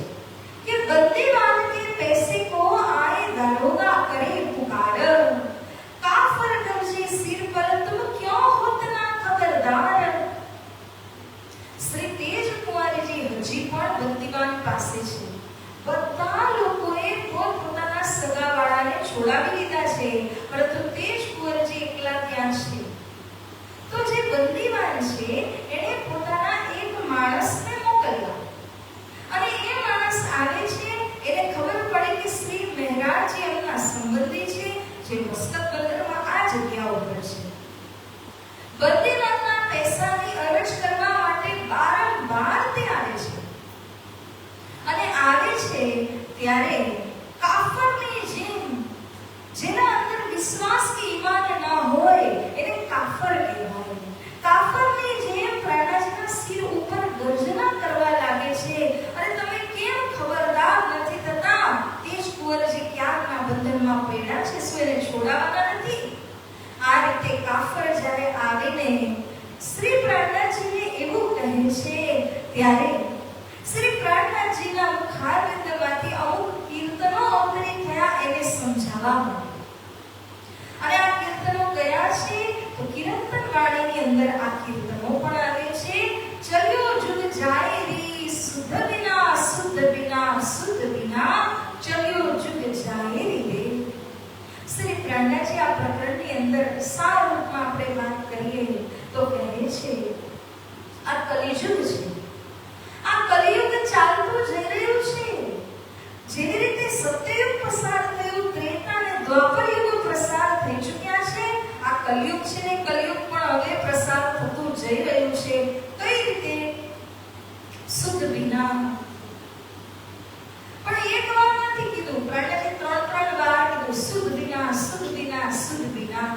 કે બંદીવાન के पैसे को आए दारोगा करे पुकार, काफर गरजे सिर पर तुम क्यों होत ना खबरदार। શ્રી તેજ કુંવરજી હજી પણ બંદીવાન પાસે છે। બધા લોકોએ પોતાના સગાવાળાને છોડાવી લીધા છે, પરંતુ તેજ કુંવરજી એકલા ત્યાં છે। તો જે બંદીવાન છે એણે પોતાના એક માણસને મોકલ્યા અને એ માણસ આવે છે। એને ખબર પડી કે શ્રી મહેરાજજી એમના સંબંધી છે, જે મસ્તક બંદરમાં આ જગ્યા ઉપર છે। બંદીવાનના પૈસાની અરજ કરવા માટે વારંવાર તે આવે છે અને આવે છે ત્યારે કાફરની જેમ, જેના અંદર વિશ્વાસ કે ઈમાન ન હોય એને કાફર કહેવાય। કાફરની જેમ પ્રાણનાથના સિર ઉપર ગર્જના કરવા લાગે છે, અને તમે કેમ ખબરદાર નથી થતા? તેજ કુંવરજી ક્યારના બંધનમાં પડ્યા છે, શું એને છોડાવવાના નથી? આ રીતે કાફર જ્યારે આવીને શ્રી પ્રાણનાથજીને એવું કહે છે ત્યારે શ્રી પ્રાણનાથજીના મુખારવિંદમાંથી અમુક કીર્તનો અવતરિત થયા એને સમજાવવા માટે। અને આ કીર્તનો કયા છે? તો કીર્તન વાણીની અંદર આ કીર્તનો પણ આવે છે। ચલ્યો જુગ જાય રી શુદ્ધ વિના શુદ્ધ વિના શુદ્ધ વિના, ચલ્યો જુગ જાય રે। શ્રી પ્રાણનાથજી આ પ્રકરણની અંદર સાર રૂપમાં આપણે વાત કરીએ તો કહે છે આ કલિયુગ છે। આ કલિયુગ ચાલતું જઈ રહ્યું છે। જેવી રીતે સત્યયુગ પસાર થયું, ત્રેતા અને દ્વાપર યુગ પ્રસાર થઈ ચૂક્યા છે, આ કલિયુગ છે ને કલિયુગ પણ હવે પ્રસાર થતું જઈ રહ્યું છે। કઈ રીતે? શુદ્ધ વિના। પણ એક વાર નથી કીધું, પ્રાણનાથે ત્રણ વાર કીધું શુદ્ધ વિના, શુદ્ધ વિના, શુદ્ધ વિના।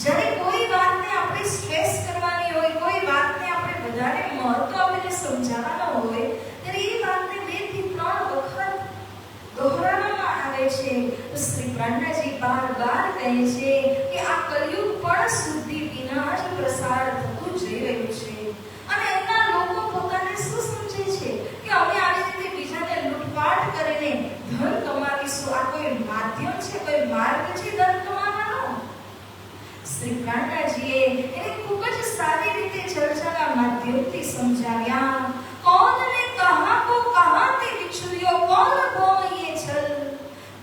જ્યારે કોઈ વાતને આપણે સ્ટ્રેસ કરવાની હોય, કોઈ વાતને આપણે વધારે મહત્વ આપીને સમજાવવાનો હોય, ત્યારે એ વાતને 2 થી 3 વખત દોહરાવવામાં આવે છે। તો શ્રી પ્રાણનાથજી બાર કહે છે કે આ કલિયુગ પણ શુદ્ધિ વિના જ પ્રસાર થતું જઈ રહ્યું છે। અને એના લોકો પોતાને શું સમજે છે કે અમે આવી રીતે બીજાને લૂંટપાટ કરીને ધન કમાવીશું, આ કોઈ માધ્યમ છે, કોઈ માર્ગ છે ધન કમાવાનો? શ્રી પ્રાણનાથજીએ એને ખૂબ જ સારી રીતે ચર્ચાના માધ્યમથી સમજાવ્યા। कौन ने कहा को कहां ते बिछुरियो, कौन बोम ये छल,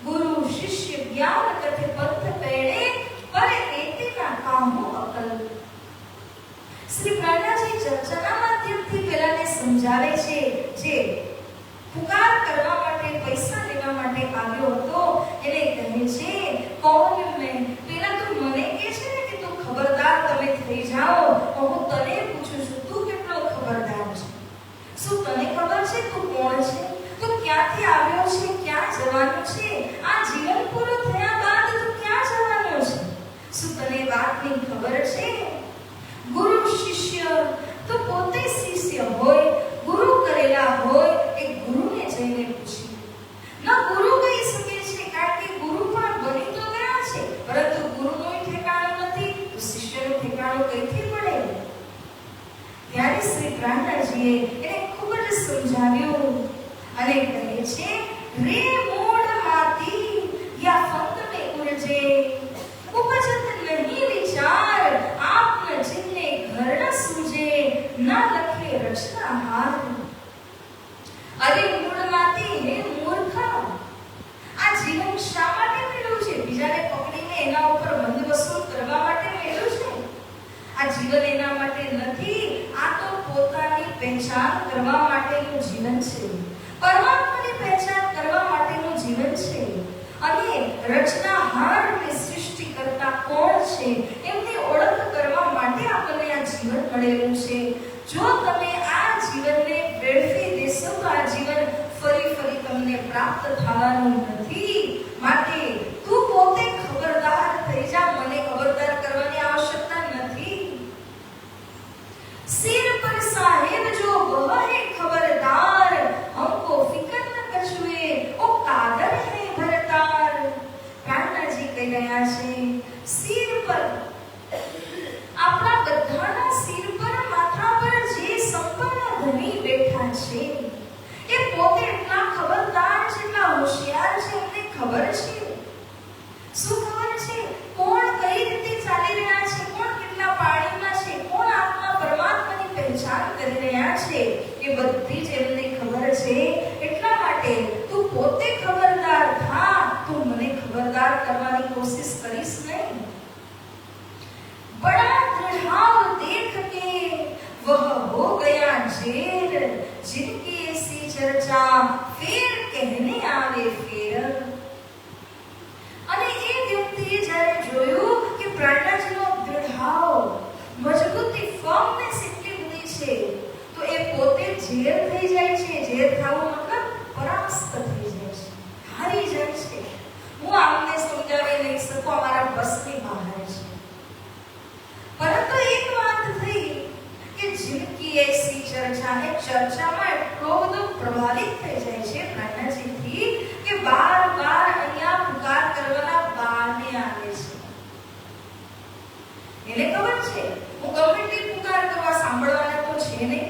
गुरु शिष्य ज्ञान कथे पंथ पेड़े पर एते ना काम સમજાવે છે, જે પુકાર કરવા માટે, પૈસા લેવા માટે આવ્યો હતો, એને કહે છે, કોણ મેં? પેલા તું મને કહે છે ને કે તું ખબરદાર તમે થઈ જાઓ, હું તને પૂછું છું, તું કેટલો ખબરદાર છે? શું તને ખબર છે તું કોણ છે? તું ક્યાંથી આવ્યો છે? ક્યાં જવાનો છે? આ જીવન પૂરું થયા બાદ તું ક્યાં જવાનો છે? શું તને વાતની ખબર છે? ગુરુ શિષ્ય, તો પોતે શિષ્ય હોય, ગુરુ કરેલા હોય, એ ગુરુને જઈને પૂછે. ન ગુરુ કહી શકે છે, કારણ કે ગુરુ પણ બની તો ગયા છે, પરંતુ ગુરુનું ઠેકાણું નથી, તો શિષ્યનું ઠેકાણું કઈથી પડે? ત્યારે શ્રી પ્રાણનાથજીએ એને ખૂબ જ સમજાવ્યું અને કહે છે, રે મૂળ માતી યા ફંદ મે ઉલજે, ઉપજત નહીં વિચાર, આપન જીને ઘર ન સૂજે, ના લખે રચના હાર. અરે મૂળ માતી, હે મૂર્ખા, આ જીવન શા માટે મેળવ્યું છે? બીજાને પકડીને એના ઉપર બંધ વસૂલ કરવા માટે મેળવ્યું છે? આ જીવન એના માટે નથી, આ તો પોતાની પહેચાન કરવા માટેનું જીવન છે, પરમાત્માની પહેચાન કરવા માટેનું જીવન છે. અને રચનાહાર અને સૃષ્ટિકર્તા કોણ છે એમની ઓળખ કરવા માટે આપણને આ જીવન મળેલું છે. જો તમે આ જીવનને વેડફી દેશો તો આ જીવન ફરી તમને પ્રાપ્ત થવાનું નથી. માટે તું પોતે ખબરદાર થઈ જા, મને ખબરદાર કરવાની આવશ્યકતા નથી. सिर पर साहेब जो वह है खबरदार, हमको फिक्र न कछुए, ओ कादर है भरतार. પ્રાણનાથજી કહી રહ્યા છે, સિર પર, આપણા બધાના સિર પર, માથા પર જે સંપન્ન ધણી બેઠા છે, એ પોતે એટલા ખબરદાર છે, એટલા હોશિયાર છે, એમને ખબર છે. શું ખબર છે? કોણ કઈ રીતે ચાલી રહ્યા છે, કોણ કેટલા પાણીમાં છે, કોણ આત્મા પરમાત્માની પહેચાન કરી રહ્યા છે, એ બધી જ એમને ખબર છે. એટલા માટે તું પોતે ખબરદાર થા, તું મને ખબરદાર કરવાની કોશિશ કરીશ નહીં. બડા દૃઢાવ દેખ કે વહ હો ગયા જેર, जिनकी ऐसी चर्चा फिर कहने आवे फिर. અને એ વ્યક્તિએ જ્યારે જોયું કે પ્રાણનાથજીનો દૃઢાવ, મજબૂતી, ફર્મનેસ એટલી બધી છે, તો એ પોતે ઝેર થઈ જાય છે. ઝેર થવું મતલબ પરાસ્ત થઈ જાય છે, હારી જાય છે. હું આમને સમજાવી નહીં શકું, અમારા બસની બહાર છે. પરંતુ એક વાત થઈ કે જિનકી એસી ચર્ચા, એ ચર્ચામાં એટલો બધો પ્રભાવિત થઈ જાય છે પ્રાણનાથજીથી કે બાર અહીંયા પુકાર કરવાના બહારને આવે છે. એને ખબર છે હું ગમે પુકાર કરવા સાંભળવાના તો છે નહીં,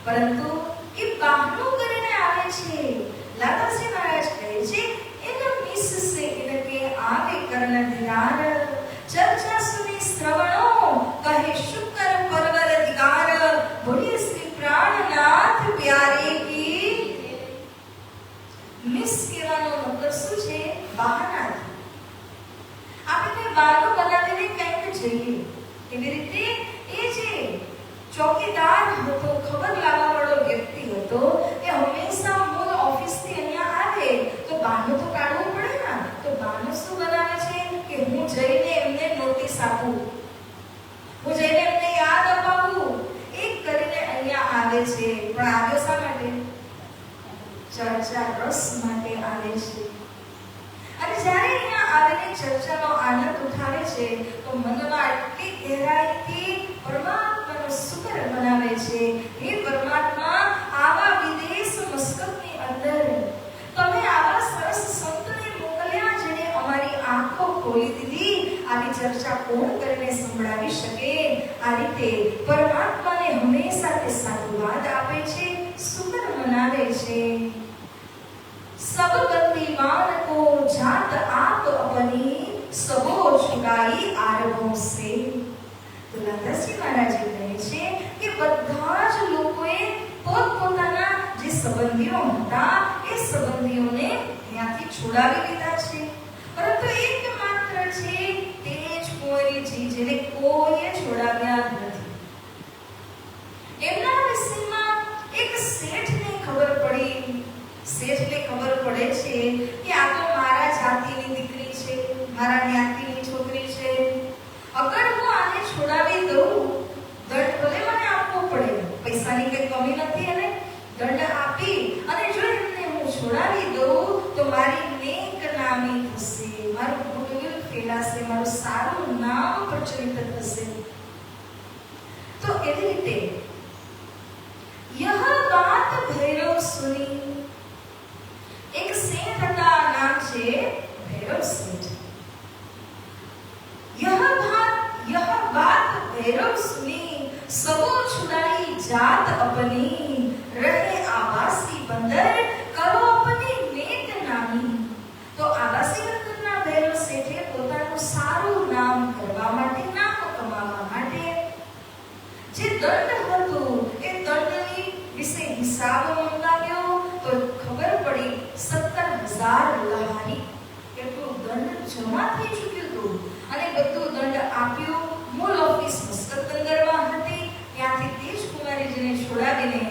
પરંતુ એ બહારનું કરીને આવે છે. લાતાશ્રી મહારાજ કહે છે, એના મિસ સે ઇનકે આગે કર્ણ ધ્યાન, ચર્ચા સુની શ્રવણો કહે શુકર પરવર દિગાર, બોલીએ શ્રી પ્રાણનાથ પ્યારે કી. મિસ કહેવાનો મતલબ શું છે? બહાના. આપણે બહાનો બનાવીને કંઈક જઈએ, એવી રીતે એ જે ચોકીદાર હતો, ખબર લાવવા વાળો વ્યક્તિ હતો, એ હંમેશા મૂળ ઓફિસથી અહીંયા આવે તો બહાનું તો કાઢવું પડે ને. તો બહાનું શું બનાવે છે કે હું જઈને એમને નોટિસ આપું, હું જઈને એમને યાદ અપાવું, એક કરીને અહીંયા આવે છે. પણ આવ્યો શા માટે? ચર્ચા રસ માટે આવે છે. અને જ્યારે અહીંયા આવીને ચર્ચાનો આનંદ ઉઠાવે છે તો મનમાં એટલી ગહેરાઈથી પરમાત્માનો શુકર મનાવે છે. હે પરમાત્મા, આવા વિદેશ મસ્કતની અંદર તમે આવા સરસ સંતને મોકલ્યા, જેને અમારી આંખો ખોલી દીધી. આવી ચર્ચા કોણ કરીને સંભળાવી શકે? આ રીતે પરમાત્માને હંમેશા તે સાધુવાદ આપે છે, શુકર મનાવે છે. सब बंदीवान को जात आप अपनी, सबो छुड़ाई आरवों से. તો લાતાશ્રી મહારાજ કહે છે કે બધા જ લોકોએ પોતપોતાના જે સંબંધીઓ હતા એ સંબંધીઓને ત્યાંથી છોડાવી લીધા છે, પરંતુ એક માત્ર છે તે જ કોઈ છે જેને કોઈએ છોડાવ્યા નથી. એમના વિષયમાં એક શેઠને ખબર પડે છે કે આ તો મારા જાતિની દીકરી છે, મારા જ્ઞાતિની છોકરી છે, અગર હું આને છોડાવી દઉં, દંડ ભલે મને આપવો પડે, પૈસાની કઈ કમી નથી, અને દંડ આપી અને જો એમને હું છોડાવી દઉં તો મારી નેક નામી થશે, મારું ગુડવિલ ફેલાશે, મારું સારું નામ પ્રચલિત થશે. તો એવી રીતે यह बात भैरव सुनी. एक सेठ હતા, નામ છે ભૈરવ સેठ. यह बात भैरव सुनी, सबो छुड़ाई जात अपनी, रहे आवासी बंदर करो अपनी नेक नामी. તો આવાસી બંદરના ભૈરવ શેઠે પોતાનું સારું નામ કરવા માટે, નામ કમાવા માટે જે દંડ હતું એ દંડની વિશે હિસાબ મંગાવ્યો તો ખબર પડી 17,000 લહારી એટલું દંડ જમા થઈ ચૂક્યું હતું. અને બધું દંડ આપ્યું. મૂળ ઓફિસ મસ્કત બંદરમાં હતી, ત્યાંથી તેજકુમારીજીને છોડાવીને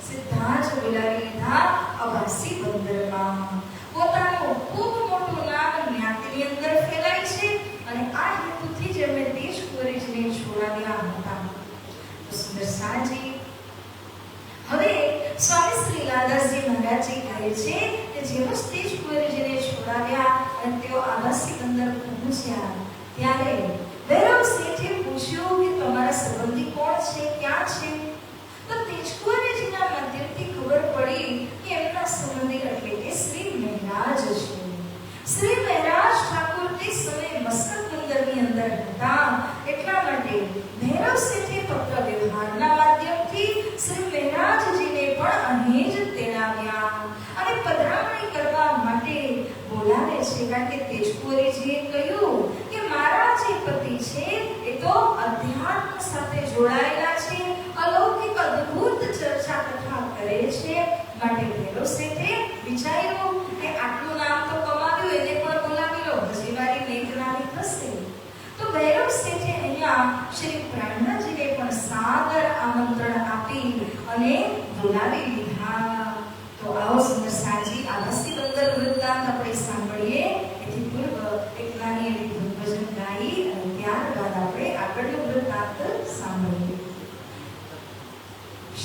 સીધા જ બોલાવી લીધા આવાસી બંદરમાં. પોતાનું ખૂબ મોટું નામ જ્ઞાતિની અંદર ફેલાય છે અને આ હેતુથી જ એમણે તેજકુમારીજીને છોડાવ્યા હતા. સુંદર સાંજી. હવે સ્વામી શ્રી લાદાસજી મહારાજજી કહે છે કે જેવો તેજકુમારીજીને છોડાવ્યા અને તેઓ આવાસી બંદર પહોંચ્યા ત્યારે ભૈરવ શેઠે પૂછ્યું કે તમારા સંબંધી કોણ છે, ક્યાં છે? તો તેજકુમારીજીના માધ્યમથી ખબર પડી કે એમના સંબંધી એટલે કે શ્રી મહારાજ છે. શ્રી મહારાજ ઠાકોર તે સમયે મસ્કત બંદરની અંદર હતા, એટલા માટે ભૈરવ શેઠે પત્ર વ્યવહારના માધ્યમથી શ્રી મહારાજજીને પણ અહીં જ તેડાવ્યા અને પધરામણી કરવા માટે બોલાવે છે. કારણ કે તેજકુમારીજીએ કહ્યું કે મારા જે પતિ છે એ તો અધ્યાત્મ સાથે જોડાયેલા છે, અલૌકિક અદ્ભુત ચર્ચા કથા કરે છે. માટે ભૈરવ શેઠે વિચાર્યું કે આટલું નામ તો કમાવ્યું, એને પણ બોલાવી લો, હજી મારી નેક નામી થશે. તો ભૈરવ શેઠે અહીંયા શ્રી પ્રાણનાથજીને પણ સાદર આમંત્રણ આપી અને બોલાવી લીધા. તો આવો સુંદર સાંજી આવાસી બંદર વૃત્તાંત આપણે સાંભળીએ. એથી પૂર્વ એક નાની એવી ધૂન ભજન ગાઈ અને ત્યારબાદ આપણે આગળનો વૃત્તાંત સાંભળીએ.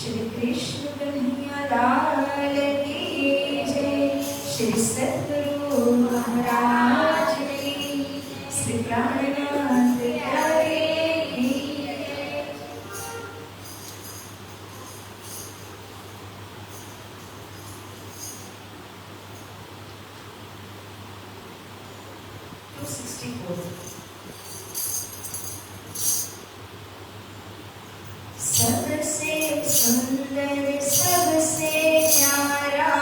श्री कृष्ण कन्हैया लाल की जय, श्री सद्गुरु महाराज की, श्री प्राणनाथ प्यारे की जय. 264 सबसे सुंदर सबसे प्यारा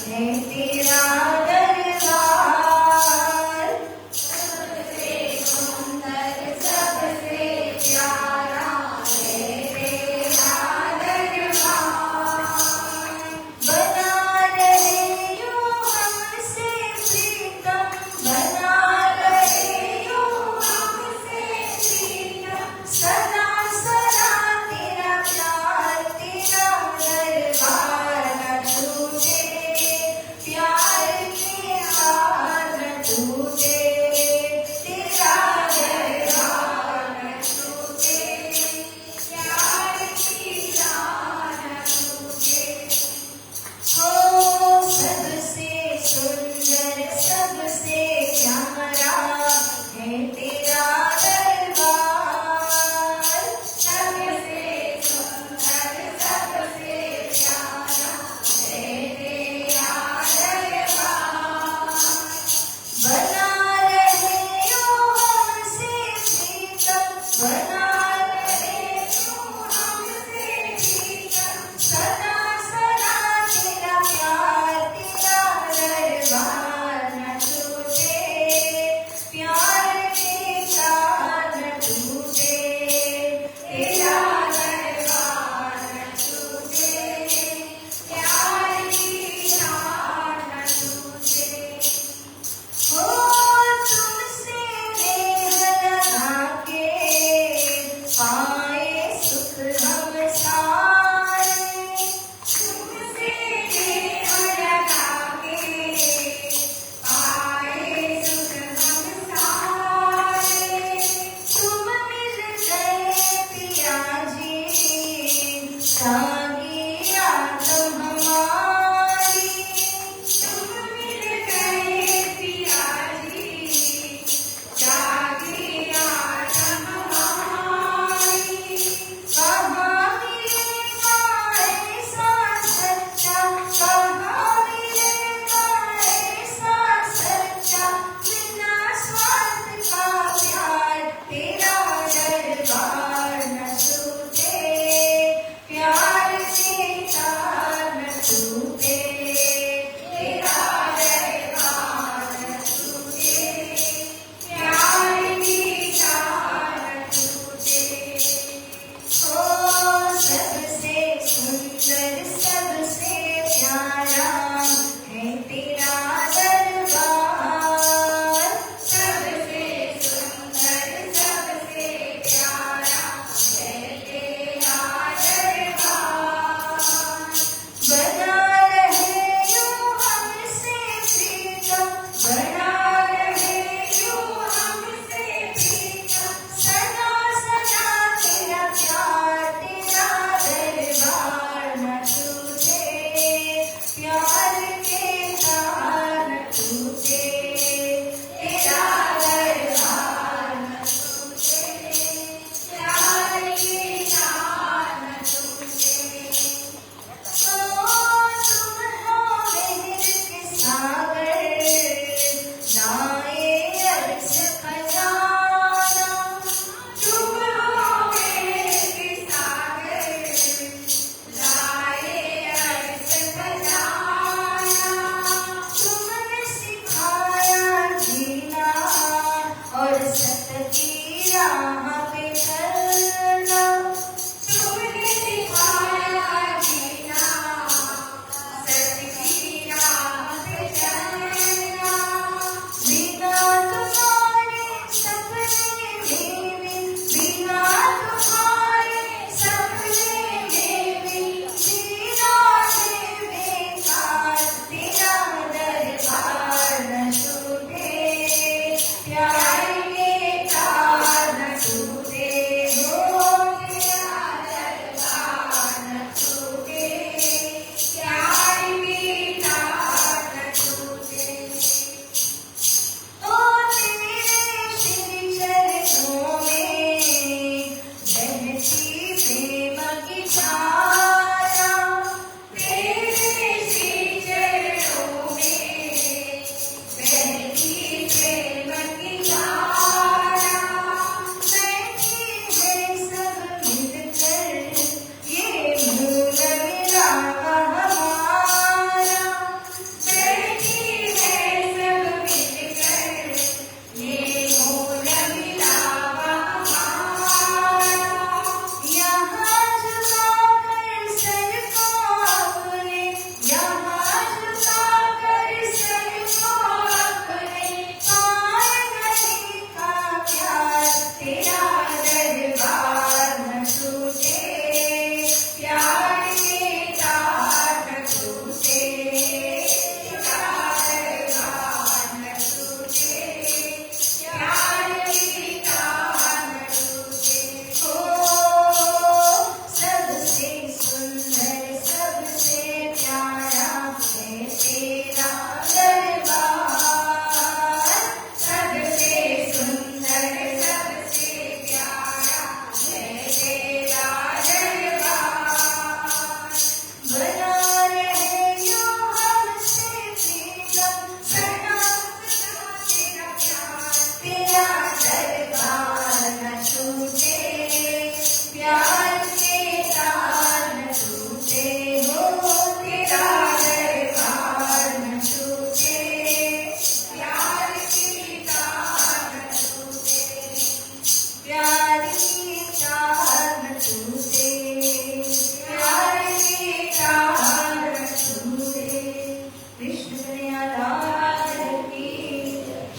है तेरा दरबार, सबसे सुंदर सबसे प्यारा है तेरा दरबार. बना रहे यूं हमसे प्रीतम, बना रहे यूं जागी आत्म हमारी, तुम मिल गए पिया जी, जागी आत्म हमारी। कहाँ मिलेगा ऐसा सच्चा, कहाँ मिलेगा ऐसा सच्चा, बिना स्वार्थ का प्यार, तेरा दरबार न छूटे, प्यार के तार न टूटे, तेरा दरबार न छूटे, प्यार की तार न टूटे। ओ सबसे सुंदर सबसे प्यारा है तेरा दरबार, सबसे सुंदर सबसे प्यारा है तेरा दरबार। बना रहे यूं हमसे प्रीतम, बना रहे यूं हमसे प्रीतम, सदा सदा तेरा प्यार, तेरा दरबार न छूटे, प्यार के तार न टूटे, तेरा दरबार न छूटे, प्यार के तार न टूटे। ओ तुम हो मेहर के सागर, लाए अर्श खजाना, तुम हो मेहर के सागर, लाए अर्श खजाना। तुमने सिखाया जीना और सत की राह पे चलना, तुमने सिखाया जीना सत की राह पे चलना। बिना तुम्हारे सपने में भी, बिना तुम्हारे सपने में भी, जीना है बेकार, तेरा दरबार न छूटे, प्यार के तार न टूटे, हो तेरा दरबार न छूटे, प्यार के तार न टूटे। ओ तेरे श्री चरणों में बहती प्रेम की धारा, तेरे श्री चरणों में बहती प्रेम की धारा। बैठी है सब मिलकर ये मूल मिलावा हमारा, बैठी है सब मिलकर ये मूल मिलावा हमारा। यहाँ झुकाकर सर को अपने, यहाँ झुकाकर सर को अपने, पाए गले का प्यार, तेरा दरबार न छूटे, प्यार के तार न टूटे, तेरा दरबार न छूटे, प्यार के तार न टूटे। ओ सबसे सुंदर सबसे प्यारा है तेरा दरबार, सबसे सुंदर सबसे प्यारा है तेरा दरबार। बना रहे यूं हमसे प्रीतम, सदा सदा तेरा प्यार, तेरा दरबार न छूटे, प्यार के तार न टूटे, हो तेरा दरबार न छूटे, प्यार के तार न टूटे, प्यार के तार न टूटे, प्यार के तार न टूटे। कृष्ण कन्हैया लाल की,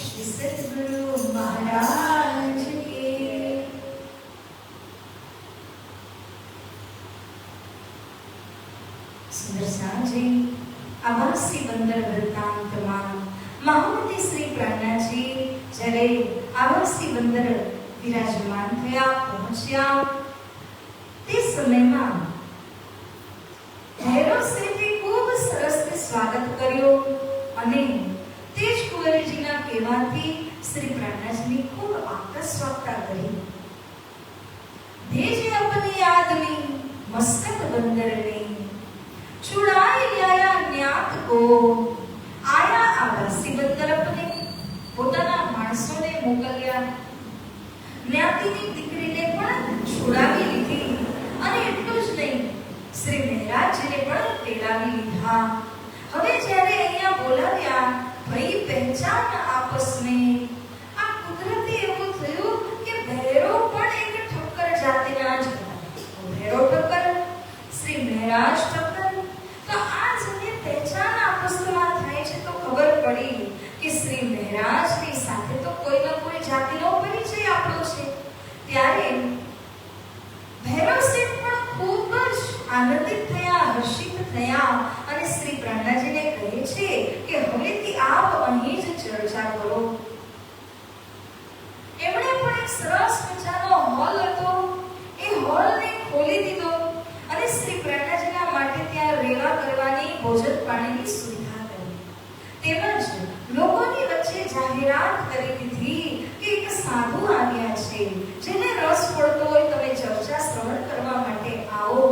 श्री सद्गुरु महाराज की। સુંદર સાંજે આવાસી બંદર વૃત્તાંતમાં મહામતી શ્રી પ્રાણનાજી જ્યારે આવાસી બંદર વિરાજમાન થયા પહોંચ્યા તે સમયમાં સ્વાગત કર્યું અને તેજ કુંવરજીના કહેવાથી શ્રી પ્રાણનાથની ખૂબ આકસ્વાકતા કરી। भेजे अपने आदमी मस्तक बंदर ने छुड़ाए लाया न्यात को आया आवासी बंदर अपने પોતાના માણસોને મોકલ્યા, જ્ઞાતિની દીકરીને પણ છોડાવી લીધી અને એટલું જ નહીં શ્રી મહારાજને પણ તેડાવી લીધા। હવે જ્યારે અહીંયા બોલાવ્યા ભઈ પહેચાન આપસ में આ કુદરતી એવું થયું કે ભૈરો પણ એક ઠક્કર જાતિના જ હતા। ભૈરો ઠક્કર, શ્રી મહારાજ ઠક્કર, તો આ જને પહેચાન આપસમાં થાય છે તો ખબર પડી કે શ્રી મહારાજની સાથે તો કોઈ ના કોઈ જાતિનો પરિચય આપણો છે। ત્યારે ભૈરવ શેઠ પણ ખૂબ જ આનંદિત થયા, હર્ષિત થયા અને શ્રી પ્રાણનાથજીને કહે છે કે હવેથી આપ અહીં જ ચર્ચા કરો। એમણે પણ એક સરસ મજાનો હોલ હતો, એ હોલને ખોલી દીધો અને શ્રી પ્રાણનાથજીના માટે ત્યાં રહેવા કરવાની ભોજન પાણીની સુવિધા કરી। તેમજ લોકોની વચ્ચે જાહેરાત કરી દીધી કે એક સાધુ આવ્યા છે, જેને રસ પડતો હોય તમે ચર્ચા શ્રવણ કરવા માટે આવો।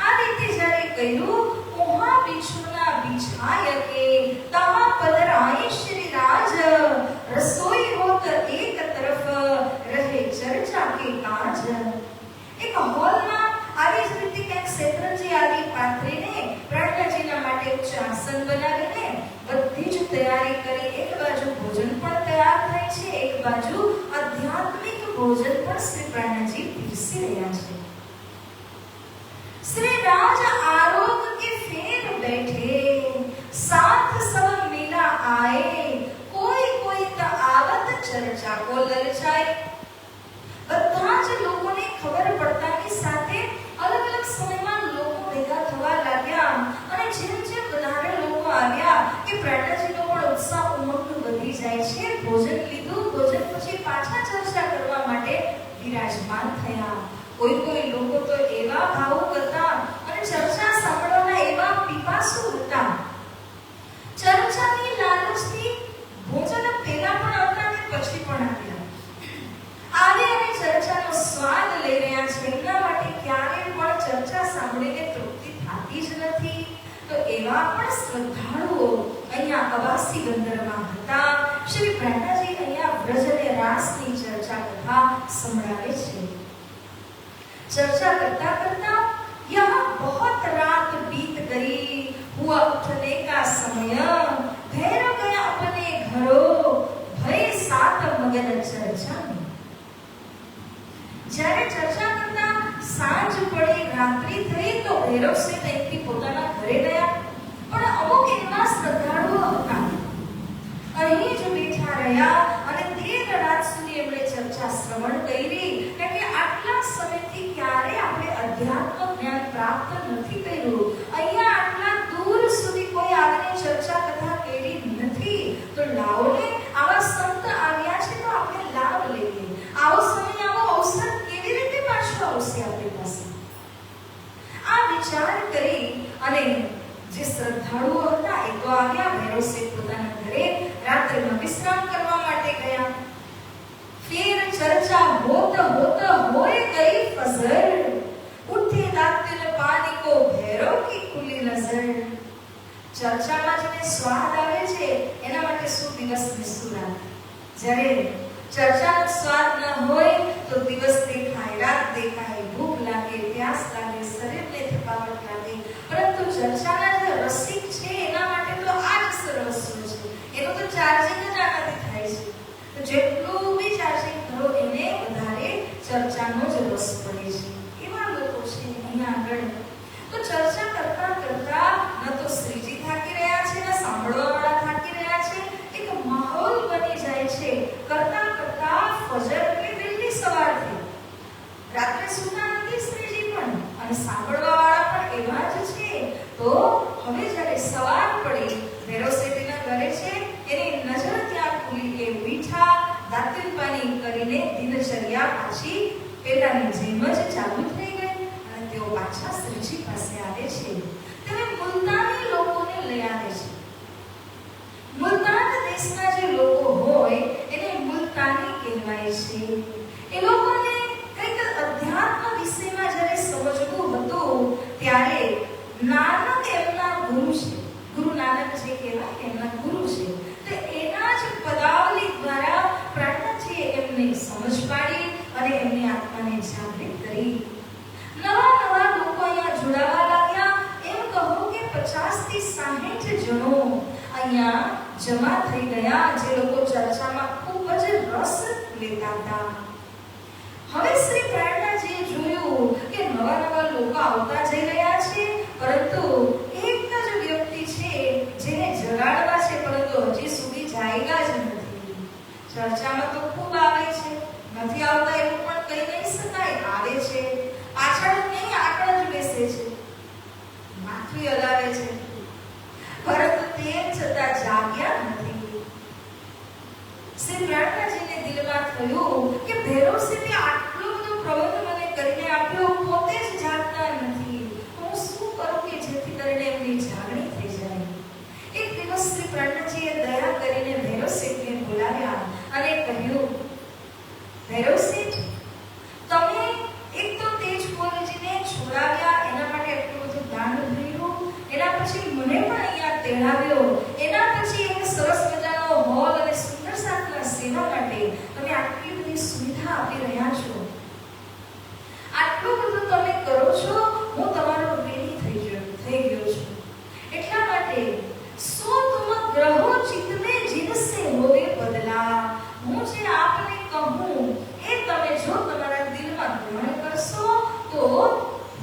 આ રીતે જ્યારે કહ્યું મોહા બિછુના બિછાય કે તહા પધરાય શ્રી રાજ રસોઈ હોત એક તરફ રહે ચર્ચા કે કાજ। એક હોલમાં આવી જ રીતે કંઈક શેત્રંજી આદિ પાથરીને પ્રાણનાથજીના માટે ઉચ્ચ આસન બનાવીને બધી જ તૈયારી કરી, એક બાજુ ભોજન પણ તૈયાર થાય છે, એક બાજુ આધ્યાત્મિક ભોજન પણ શ્રી પ્રાણનાથજી પીરસી રહ્યા છે। श्री राज आरोग के फेर बैठे साथ सब मिला आए कोई कोई त आवत चर्चा को ललचाए। બધા જ લોકોને ખબર પડતાની સાથે અલગ અલગ સમયમાં લોકો ભેગા થવા લાગ્યા અને જેમ જેમ વધારે લોકો આવ્યા કે પ્રાણનાથજીનો પણ ઉત્સાહ ઉમંગ વધી જાય છે। ભોજન લીધું, ભોજન પછી પાછા ચર્ચા કરવા માટે વિરાજમાન થયા। કોઈ કોઈ લોકો તો એવા ભાવુક હતા અને ચર્ચા સાંભળવાના એવા પીપાસુ હતા, ચર્ચાની લાલચથી ભોજન પહેલા પણ આવતા અને પછી પણ આવ્યા। આવે અને ચર્ચાનો સ્વાદ લઈ રહ્યા છે, એમના માટે ક્યારેય પણ ચર્ચા સાંભળીને તૃપ્તિ થતી જ નથી। તો એવા પણ શ્રદ્ધાળુઓ અહીંયા અવાસી બંદરમાં હતા। શ્રી પ્રાણનાથજી અહીંયા વ્રજ અને રાસની ચર્ચા કથા સંભળાવે છે। चर्चा करता करता यहाँ बहुत रात बीत गई, हुआ उठने का समय, भैरव गया अपने घरों, भय सात मगन चर्चा में। જ્યારે ચર્ચા કરતા સાંજ પડી, રાત્રિ થઈ તો ભૈરવ શેઠ અહીંથી પોતાના ઘરે ગયા, પણ અમુક એવા શ્રદ્ધાળુઓ હતા અહીં જ બેઠા રહ્યા અને દેર રાત સુધી એમણે ચર્ચા શ્રવણ કરી, કારણ કે આટલા સમયથી ક્યારે આપણે અધ્યાત્મ જ્ઞાન પ્રાપ્ત નથી કર્યું। અહીંયા આટલા દૂર સુધી કોઈ આવીને ચર્ચા કથા કરી નથી, તો લાવો ને આવા સંત આવ્યા છે તો આપણે લાભ લઈએ। આવો સમય, આવો અવસર કેવી રીતે પાછો આવશે આપણી પાસે? આ વિચાર કરી અને જે શ્રદ્ધાળુઓ હતા એ તો આવ્યા, ભૈરવ શેઠ પોતાના ઘરે રાત્રિમાં વિશ્રામ કરવા માટે ગયા। फिर चर्चा होत होत होए गई फजर, उठे दातिल पानी को भैरव की खुली नजर। चर्चाમાં જેને સ્વાદ આવે છે એના માટે શું દિવસ ને શું રાત? જ્યારે ચર્ચાનો સ્વાદ ન હોય તો દિવસ દેખાય, રાત દેખાય, ભૂખ લાગે, પ્યાસ લાગે, શરીરને થકાવટ લાગે, પરંતુ ચર્ચાના જે રસિક છે એના માટે તો આ જ સરસ હોય છે। એનું તો ચાર્જિંગ જ આનાથી થાય છે। તો જેટલું બી ચાર્જિંગ કરો એને વધારે ચર્ચાનો જ રસ પડે છે। એવા લોકો છે અહીંયા આગળ। તો ચર્ચા કરતા કરતા ન તો શ્રીજી થાકી રહ્યા છે, ન સાંભળવાવાળા થાકી રહ્યા છે, એક માહોલ બની જાય છે। કરતા કરતા ફજર એટલે વહેલી સવાર થઈ, રાત્રે સૂતા નથી શ્રીજી પણ અને સાંભળવાવાળા પણ એવા જ છે। તો હવે જ્યારે સવાર પડી, ભૈરવ શેઠના ઘરે છે, એની નજર ત્યાં ખુલી કે મીઠા દાંતિલ પાણી કરીને દિનચર્યા પાછી પેલાની જેમ જ ચાલુ થઈ ગઈ અને તેઓ પાછા શ્રીજી પાસે આવે છે। તમે મુલતાની લોકોને લઈ જમા થઈ ગયા, જે લોકો ચર્ચામાં ખૂબ જ રસ લેતા હતા. હવે શ્રી પ્રાર્થનાજીએ જોયું કે નવા નવા લોકો આવતા જઈ રહ્યા છે, પરંતુ એક જ વ્યક્તિ છે જેને જગાડવા છે, પરંતુ હજી સુધી જાગ્યા જ નથી. ચર્ચામાં તો ખૂબ આવે છે, નથી આવતા એવું પણ કહી નહીં શકાય. આવે છે, પાછળ નહીં આગળ જ બેસે છે, માથું હલાવે છે, પરંતુ તેમ છતાં જાગ્યા નથી. શ્રી પ્રાર્થનાજીને દિલમાં થયું કે ભૈરવસિંહે આટલો બધો પ્રબંધ મને કરીને આપ્યો, પોતે જ જાગતા નથી. હું શું કરું કે જેથી કરીને એમની જાગણી થઈ જાય? એક દિવસ શ્રી પ્રાર્થનાજીએ દયા કરીને ભૈરવસિંહને બોલાવ્યા અને કહ્યું, ભૈરવસિંહ, તમે એક તો તેજપોલજીને છોડાવ્યા, એના માટે એટલું બધું દાન ભર્યું, એના પછી મને પણ અહીંયા તેડાવ્યો, એના પછી એક સરસ મજાનો હોલ અને સુંદર સાધના સેવા માટે તમે આટલી બધી સુવિધા આપી રહ્યા છો. આટલું બધું તમે કરો છો, હું તમારો ઋણી થઈ ગયો છું. એટલા માટે સો તુમ ગ્રહો ચિત્તને જીનસે હોવે બદલા, હું જે આપને કહું એ તમે જો તમારા દિલમાં ગ્રહણ કરશો તો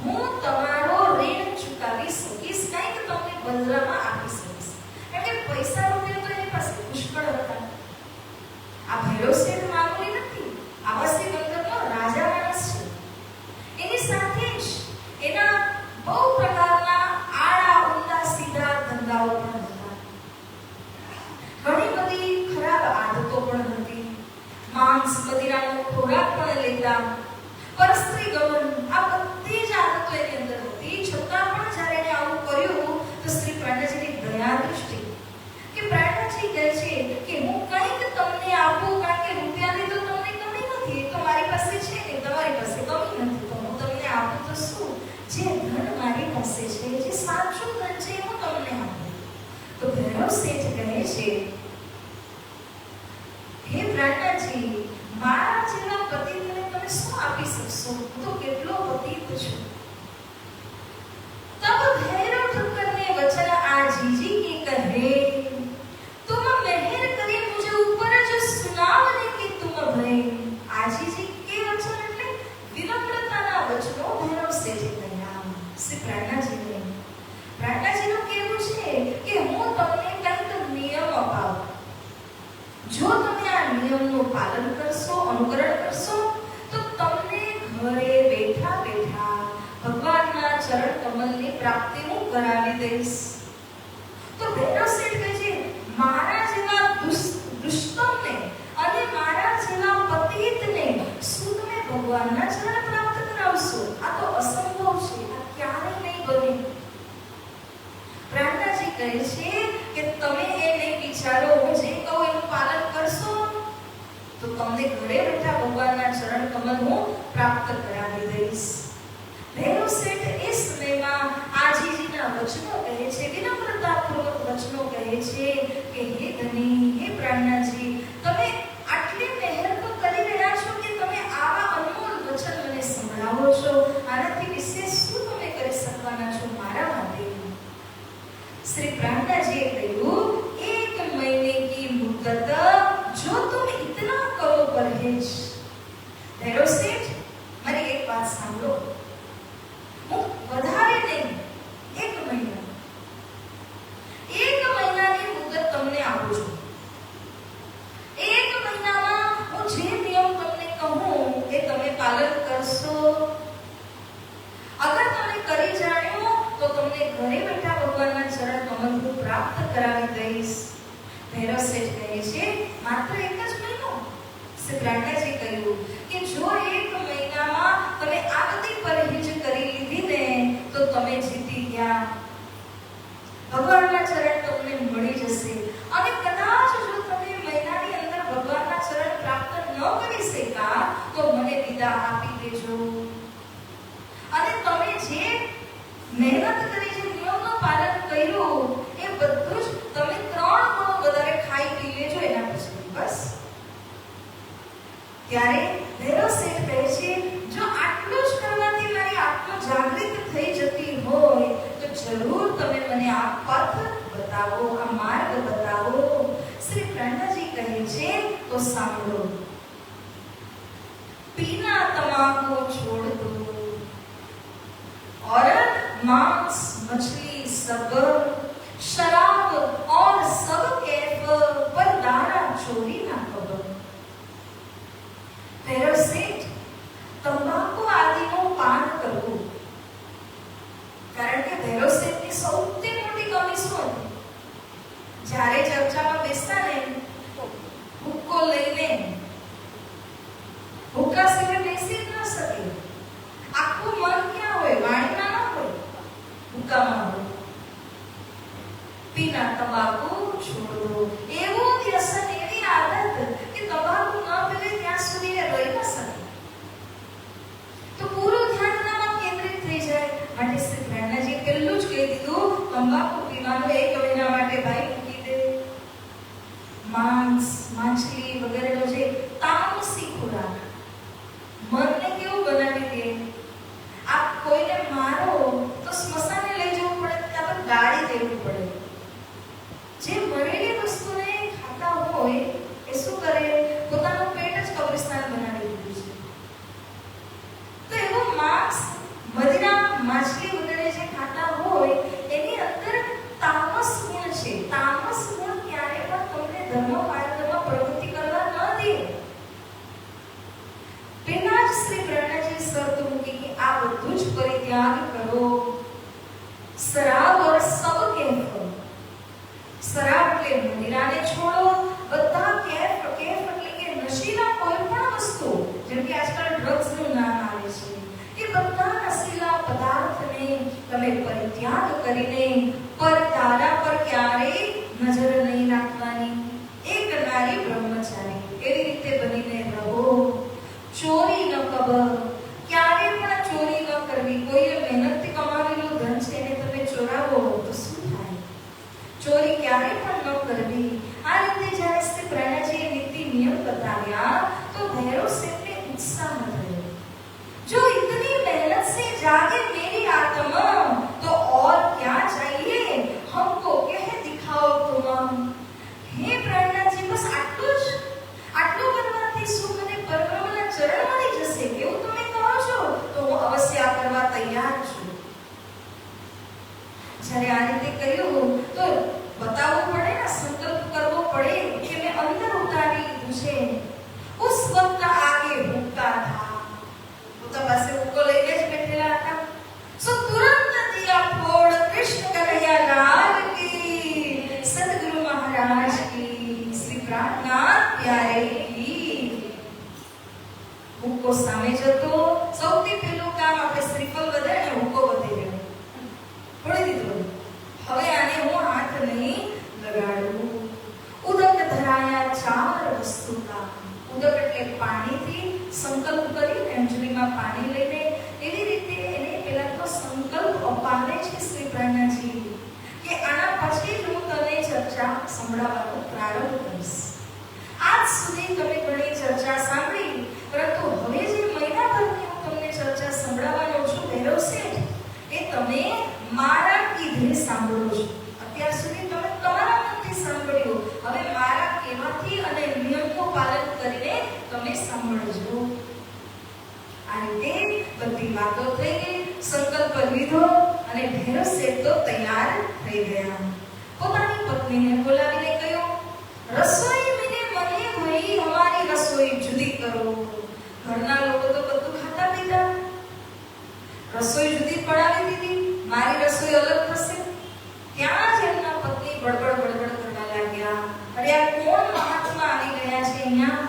હું તમારો ઋણ ચૂકવી શકીશ, કંઈક તમને બદલામાં આપી શકીશ. એટલે પૈસા રૂપિયા તો એની પાસે પુષ્કળ હતા. આ ભૈરવસિંહ મામૂલી નથી, આવાસી બંદરનો રાજા માણસ છે. એની સાથે જ એના બહુ પ્રકારના આડા ઊંડા સીધા ધંધાઓ પણ હતા. ઘણી બધી ખરાબ આદતો પણ હતી. માંસ મદિરાનો ખોરાક પણ લેતા, પરસ્ત્રી ગમન, આ બધી જ આદતો એની અંદર હતી. છતાં પણ જ્યારે એને આવું કર્યું તો શ્રી પ્રાર્થનાજીની દયા દૃષ્ટિ કે પ્રાર્થનાજી કહે છે કે હું કંઈક તમને આપું, કારણ કે રૂપિયાની તો તમને કમી નથી, તો મારી પાસે છે ને, તમારી પાસે કમી નથી, તો હું તમને આપું તો શું? જે ધન મારી પાસે છે, જે સાચું ધન છે, હું તમને આપું. તો ભૈરવસિંહ કહે છે, હે પ્રાર્થનાજી, મારા જેવા પતિને તમે શું આપી શકશો? હું તો કેટલો પતિત છું. तब भैरव ठक्कर ने वचन आजीजी के कहे, तुम मेहर करे मुझे ऊपर जो सुनावने के तुम भय. आजीजी के वचन એટલે વિનમ્રતાના વચનો ભૈરવ શેઠે કહ્યા. શ્રી પ્રાર્થનાજીનું કહેવું છે કે હું તમને કંઈક નિયમ અપાવું, જો તમે આ નિયમનું પાલન કરશો, અનુકરણ કરશો, તો તમને ઘરે બેઠા બેઠા ભગવાનના ચરણ કમલની પ્રાપ્તિ હું કરાવી દઈશ. તો ભૈરવ શેઠ કહે છે, મારા જેવા દુષ્ટમને અને મારા જેવા પતિતને શું તમે ભગવાનના ચરણ પ્રાપ્ત કરાવશો? આ તો અસંભવ છે, આ ક્યારેય નહીં બને. પ્રાર્થનાજી કહે છે કે તમે એ નહીં વિચારો, હું જે કહું એનું પાલન કરશો તો તમને ઘરે બેઠા ભગવાનના ચરણ કમલ હું પ્રાપ્ત કરાવી દઈશ. ભૈરવ શેઠ એ સમયમાં આજીજીના વચનો કહે છે, વિનમ્રતાપૂર્વક વચનો કહે છે કે હે ધની, હે પ્રાર્થનાજી, તમે આટલી મહેર તો કરી રહ્યા છો કે તમે આવા અનમોલ વચન મને સંભળાવો છો, આનાથી વિશેષ શું તમે કરી શકવાના છો મારા માટે? શ્રી પ્રાર્થનાજીએ કહ્યું, એક મહિને કી મુદ્દત જો तुम इतना करो परहेज. भैरव सेठ, મારી એક વાત સાંભળો, હું વધારે નહીં, એક મહિનાની મુદત તમને આપું છું. એક મહિનામાં હું જે નિયમ તમને કહું એ તમે પાલન કરશો. અગર તમે કરી જાણ્યો તો તમને ઘરે બેઠા ભગવાનના ચરણ કમલ હું પ્રાપ્ત કરાવી દઈશ. ભૈરવ શેઠ કહે છે, માત્ર એક જ મહિનો? શ્રી પ્રાર્થનાજી કહ્યું કે જો એક મહિનામાં તમે આ બધી પરહેજ કરી લીધી ને તો તમે જીતી ગયા. ભગવાનના ચરણ તમને મળી જશે. અને કદાચ જો તમે મહિનાની અંદર ભગવાનના ચરણ પ્રાપ્ત ન કરી શક્યા તો મને વિદા આપી દેજો. અને તમે જે મહેનત કરી, જે નિયમનું પાલન કર્યું, એ બધું જ તમે 3 ગણો વધારે ખાઈ પી લેજો એના પછી બસ. ત્યારે ભૈરવ શેઠ કહે છે, જો આટલું જ કરવાથી મારી આત્મા જાગૃત થઈ જતી હોય તો જરૂર તમે મને આ પથ બતાવો, આ માર્ગ બતાવો. છે, તો સાંભળો. पीना तमाकू छोड़ दो और मांस मछली सब शराब और सब कैफ पर दारा चोरी ना करो. ભૈરવ શેઠ, તંબાકુ આદિનું પાન કરવું. કારણ કે ભૈરવ શેઠની સૌથી મોટી કમી શું હતી? જ્યારે ચર્ચામાં બેસતા ને હુક્કો લઈને હુક્કા સિવાય બેસી જ ન શકે. આખું મન ક્યાં હોય? વાણીમાં ન હોય, હુક્કામાં હોય. પીના તંબાકુ છોડો. એવું વ્યસન, એવી આદત કે તંબાકુ ન પીવે ત્યાં સુધી એ રહી ન શકે. તો પૂરું ધ્યાન એનામાં કેન્દ્રિત થઈ જાય. માટે શ્રી પ્રેરણાજી પહેલું જ કહી દીધું, તંબાકુ પીવાનું 1 મહિના માટે ભાઈ મૂકી દે. માંસ, માછલી વગેરેનો જે તામસી ખોરાક મનને કેવું બનાવી દે. આપ કોઈને મારો તો સ્મશાને લઈ જવું પડે, ત્યાં તો ગાળી દેવું પડે. જે મરેલી વસ્તુને ખાતા હોય એ શું કરે? પોતાનું પેટ જ કબ્રિસ્તાન બનાવી દીધું છે. તો એવું માંસ, મદિરા, માછલી વગેરે જે ખાતા હોય એની અંદર તામસ ગુણ છે. તામસ ગુણ ક્યારે પણ તમને ધર્મ માર્ગમાં પ્રવૃત્તિ કરવા ન દે. પેલા જ શ્રી પ્રેરણાજી શરત મૂકી કે આ બધું જ પરિત્યાગ કરો. શરાબ ઓર સબ કેફ. શરાબ એટલે મદિરાને છોડો. બધા કેફ, કેફ એટલે કે નશીલા કોઈ પણ વસ્તુ, જેમ કે આજકાલ ડ્રગ્સ નું નામ આવે છે, એ બધા નશીલા પદાર્થને તમે પરિત્યાગ કરીને પરદારા પર ક્યારેય નજર નહીં રાખવાની. એક નારી બ્રહ્મચારી એવી રીતે બનીને રહો. ચોરી ન કરો. ક્યારે પણ ચોરી ન કરવી. કોઈએ મહેનતથી કમાવેલું ધન છે એને તમે ચોરાવો તો શું થાય? ચોરી ક્યારે પણ ન કરવી. આ રીતે જ્યારે શ્રી પ્રેરણાજીએ નીતિ નિયમ બતાવ્યા તો ભૈરવ શેઠને ઉત્સાહ થયો. જો इतनी मेहनत से जागे मेरी आत्मा तो और क्या चाहिए? हमको कह दिखाओ तुम. हे प्रेरणाजी, बस આટલું કરવાથી સુખ અને પરબ્રહ્મના ચરણ મળી જશે એવું તમે કહો છો તો હું અવશ્ય આ કરવા તૈયાર છું. જ્યારે આ રીતે કહ્યું તો બતાવવું પડે ને, સંકલ્પ કરવો પડે કે મેં અંદર ઉતારી લીધું છે. ઉસ વક્ત આગે હુક્કા થા. પોતા પાસે હુક્કો લઈને જ બેઠેલા હતા. સો તુરંત દિયા ફોડ કૃષ્ણ કનૈયા લાલ કી, સદગુરુ મહારાજ કી, શ્રી પ્રાણનાથ પ્યારે કી. હુક્કો સામે જતો. સૌથી પહેલું કામ આપણે શ્રીફળ વધે ને હુક્કો વધે ગયો. છોડી દીધો. હવે આને હું હાથ નહીં લગાડું. ઉદક ધરાયા 4 વસ્તુ કા. ઉદક એટલે પાણીથી સંકલ્પ કરી અંજલિમાં પાણી લઈને એવી રીતે એને પહેલા તો સંકલ્પ અપાવે છે શ્રી પ્રેરણાજી કે આના પછી જ હું તને ચર્ચા સંભળાવવાનો પ્રારંભ કરીશ. આજ સુધી તમે ઘણી ચર્ચા સાંભળી, પરંતુ હવે જે મહિનાભરની હું તમને ચર્ચા સંભળાવવાનો છું ભૈરવ શેઠ, એ તમે મારા કીધે સાંભળો છો. અત્યાર સુધી તમે તમારા મનથી સાંભળ્યું, હવે મારા કહેવાથી અને નિયમનું પાલન કરીને તમે સાંભળજો. આ રીતે બધી વાતો થઈ ગઈ. સંકલ્પ લીધો અને ભૈરવ શેઠ તો તૈયાર થઈ ગયા. પોતાની પત્નીને બોલાવીને કહ્યું, રસોઈ મેને મને ભઈ હમારી રસોઈ જુદી કરો. ઘરના લોકો તો બધું ખાતા પીતા, રસોઈ જુદી પડાવી દીધી, મારી રસોઈ અલગ થશે. ત્યાં જ એમના પત્ની બડબડ કરવા લાગ્યા. અરે આ કોણ મહાત્મા આવી ગયા છે અહીંયા,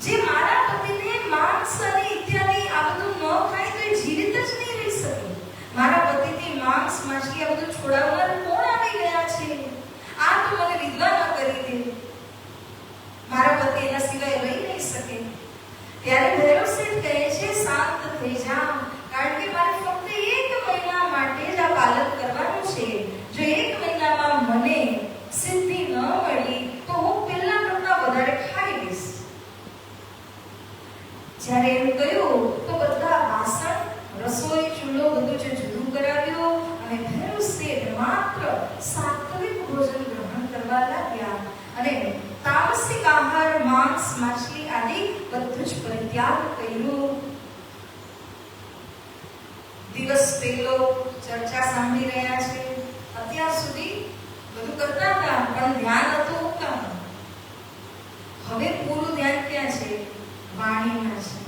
જે મારા પતિને માંસ અને ઇત્યાદિ આ બધું ન ખાય તો એ જીવિત જ નહીં રહી શકે. મારા પતિથી માંસ, માછલી આ બધું છોડાવનાર કોણ આવી ગયા છે? આ તો મને વિધવા ન કરી દે. મારા પતિ એના સિવાય રહી નહીં શકે. ત્યારે ભૈરવ શેઠ કહે છે, શાંત થઈ જા, કારણ કે મારે ફક્ત 1 મહિના માટે જ આ પાલન કરવાનું છે. જો 1 મહિનામાં મને સિદ્ધિ ન મળી તો હું પહેલા કરતા વધારે ખાઈ લઈશ. જ્યારે એમ કહ્યું તો બધા વાસણ, રસોઈ, ચૂલો બધું જે જુદું કરાવ્યું અને ભૈરવ શેઠ માત્ર સાત્વિક ભોજન ગ્રહણ કરવા લાગ્યા. સ્ત્રીઓ ચર્ચા સાંભળી રહ્યા છે. અત્યાર સુધી બધું કરતા હતા પણ ધ્યાન હતું કામ. હવે પૂરું ધ્યાન ક્યાં છે? વાણીમાં છે.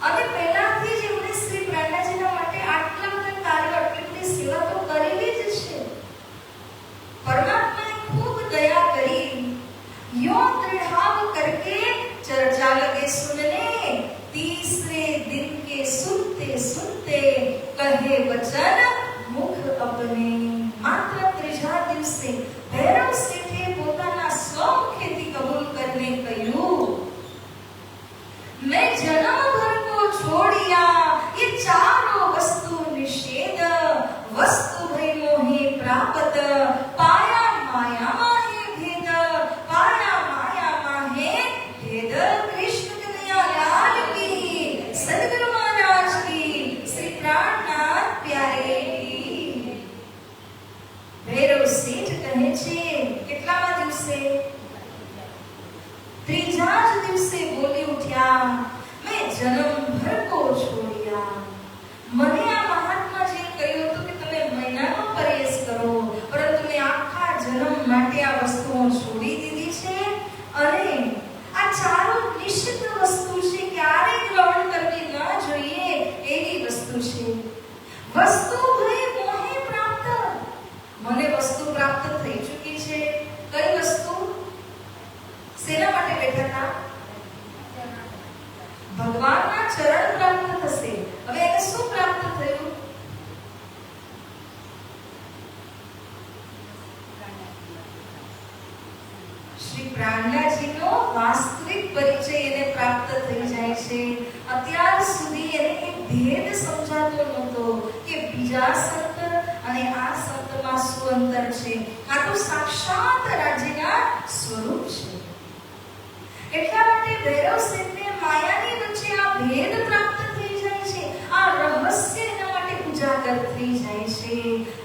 અને પહેલાથી જ એમણે શ્રી પ્રાણનાજીના માટે આટલા બધા કાર્યો, આટલી બધી સેવા તો કરેલી જ છે. परमात्मा ने खूब दया करी. यो दृढ़ाव करके चर्चा लगे सुनने. तीसरे दिन के सुनते सुनते कहे वचन मुख अपने. मात्र ત્રીજા દિવસે ભૈરવ શેઠે પોતાના સ્વમુખેથી કબૂલ કરને કહ્યું, मैं जन्म भर को छोड़िया ये चारों वस्तु निषेध. वस्तु भय मोहे प्राप्त पाया माया माहे भेद. पाया माया माहे भेद. कृष्ण कन्हैया लाल की, सदगुरु महाराज की, श्री प्राणनाथ प्यारे की. ભૈરવ શેઠ કહે છે કેટલામા દિવસે? ત્રીજા જ દિવસે બોલી ઉઠ્યા, મેં જન્મ ભર કો છોડ્યા. મને આ મહાત્મા જે કહ્યું હતું કે તમે મહિનાનો પરેશ કરો, પરંતુ મેં આખા જન્મ માટે આ વસ્તુઓ છોડી દીધી છે. અને આ ચારો નિષિદ્ધ વસ્તુ છે, ક્યારેય ગ્રહણ કરવી ન જોઈએ એવી વસ્તુ છે. વસ્તુ ભય મોહે પ્રાપ્ત. મને વસ્તુ પ્રાપ્ત થઈ ચૂકી છે. કઈ વસ્તુ? શેના માટે બેઠા હતા? ભગવાનના ચરણ પ્રાપ્ત થશે. હવે એને શું પ્રાપ્ત થયું? શ્રી પ્રાણનાજીનો વાસ્તવિક પરિચય એને પ્રાપ્ત થઈ જાય છે. અત્યાર સુધી એને એક ભેદ સમજાતો નહોતો કે બીજા સંત અને આ સંતમાં શું અંતર છે. આ તો સાક્ષાત રાજ્યના સ્વરૂપ છે. એટલા માટે ભૈરવ શેઠને માયાની વચ્ચે આ ભેદ પ્રાપ્ત થઈ જાય છે. આ રહસ્ય એના માટે ઉજાગર થઈ જાય છે.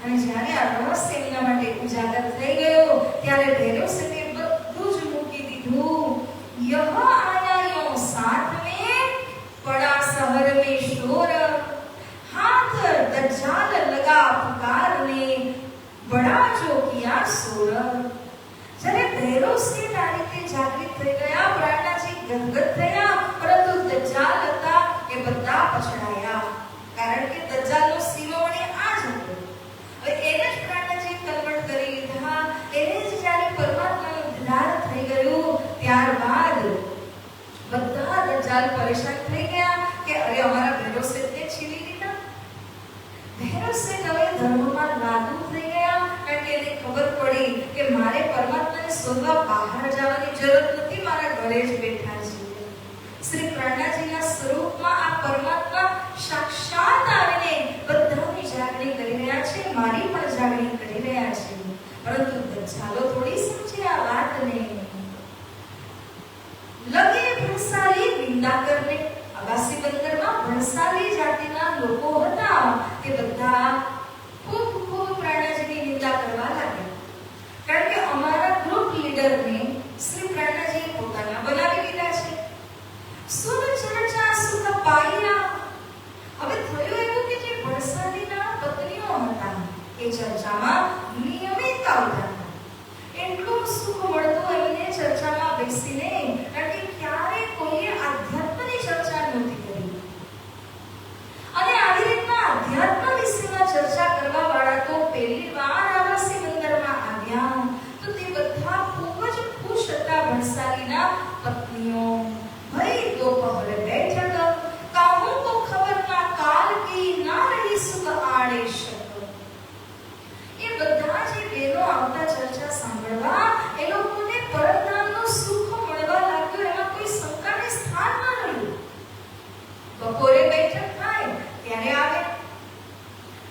અને જ્યારે આ રહસ્ય એના માટે ઉજાગર થઈ ગયો ત્યારે ભૈરવ શેઠે બધું જ મૂકી દીધું. यह आया यो साथ में पड़ा शहर में शोर. हाथ दज्जाल लगा पुकारने बड़ा जो किया शोर. જ્યારે ભૈરવ શેઠ આ રીતે જાગૃત થઈ ગયા, પ્રાણનાજી ગદગદ થયા, પરંતુ દજ્જાલ હતા એ બધા પછડાયા. કારણ કે દજ્જાલનો શિરોમણી આ જ હતો. હવે એને જ પ્રાણનાજી કન્વર્ટ કરી લીધા. એને જ જ્યારે પરમાત્માનું દીદાર થઈ ગયું ત્યારબાદ બધા દજ્જાલ પરેશાન થઈ ગયા કે અરે અમારા ભૈરવ શેઠને છીની લીધા. ભૈરવ શેઠ હવે ધર્મમાં લાગુ થઈ ગયા, કારણ કે એને ખબર પડી કે મારે પરમાત્માને શોધવા બહાર જવાની જરૂર નથી, મારા ઘરે જ બેઠા છે. શ્રી પ્રાણનાજીના સ્વરૂપમાં આ પરમાત્મા સાક્ષાત આવીને બધાની જાગણી કરી રહ્યા છે, મારી પણ જાગણી કરી રહ્યા છે. પરંતુ દજ્જાલો થોડી સમજે આ વાતને. લગે ભણસાલી નિંદા કરને. અગાસી બંદરમાં ભણસાલી જાતિના લોકો હતા તે બધા ખૂબ પ્રાણનાજીની નિંદા કરવા લાગ્યા. કારણ કે અમારા ગ્રુપ લીડરને શ્રી પ્રાણનાજીએ પોતાના બનાવી લીધા છે. સુન ચર્ચા સુખ પાયા. હવે થયું એવું કે જે ભણસાલીના પત્નીઓ હતા એ ચર્ચામાં નિયમિત આવતા હતા. એટલું સુખ મળતું એમને ચર્ચામાં બેસીને, કારણ કે ક્યારે કોઈએ આધ્યાત્મની ચર્ચા નહોતી કરી. અને આવી રીતના આધ્યાત્મ વિશેમાં ચર્ચા કરવા વાળા તો પહેલી વાર આવાસી બંદરમાં આવ્યા તો તે બધા ખૂબ જ ખુશ હતા. ભણસાલીના પત્નીઓ ભાઈ दोपहर बैठक काहू को खबर ना काल की ना रही सुख आड़े शक. ये બધા જે બહેનો આવતા ચર્ચા સાંભળવા એ લોકોને પરમધામનું સુખ મળવા લાગ્યું, એમાં કોઈ શંકાને સ્થાન ન રહ્યું. બપોરે બેઠક થાય ત્યારે આવે,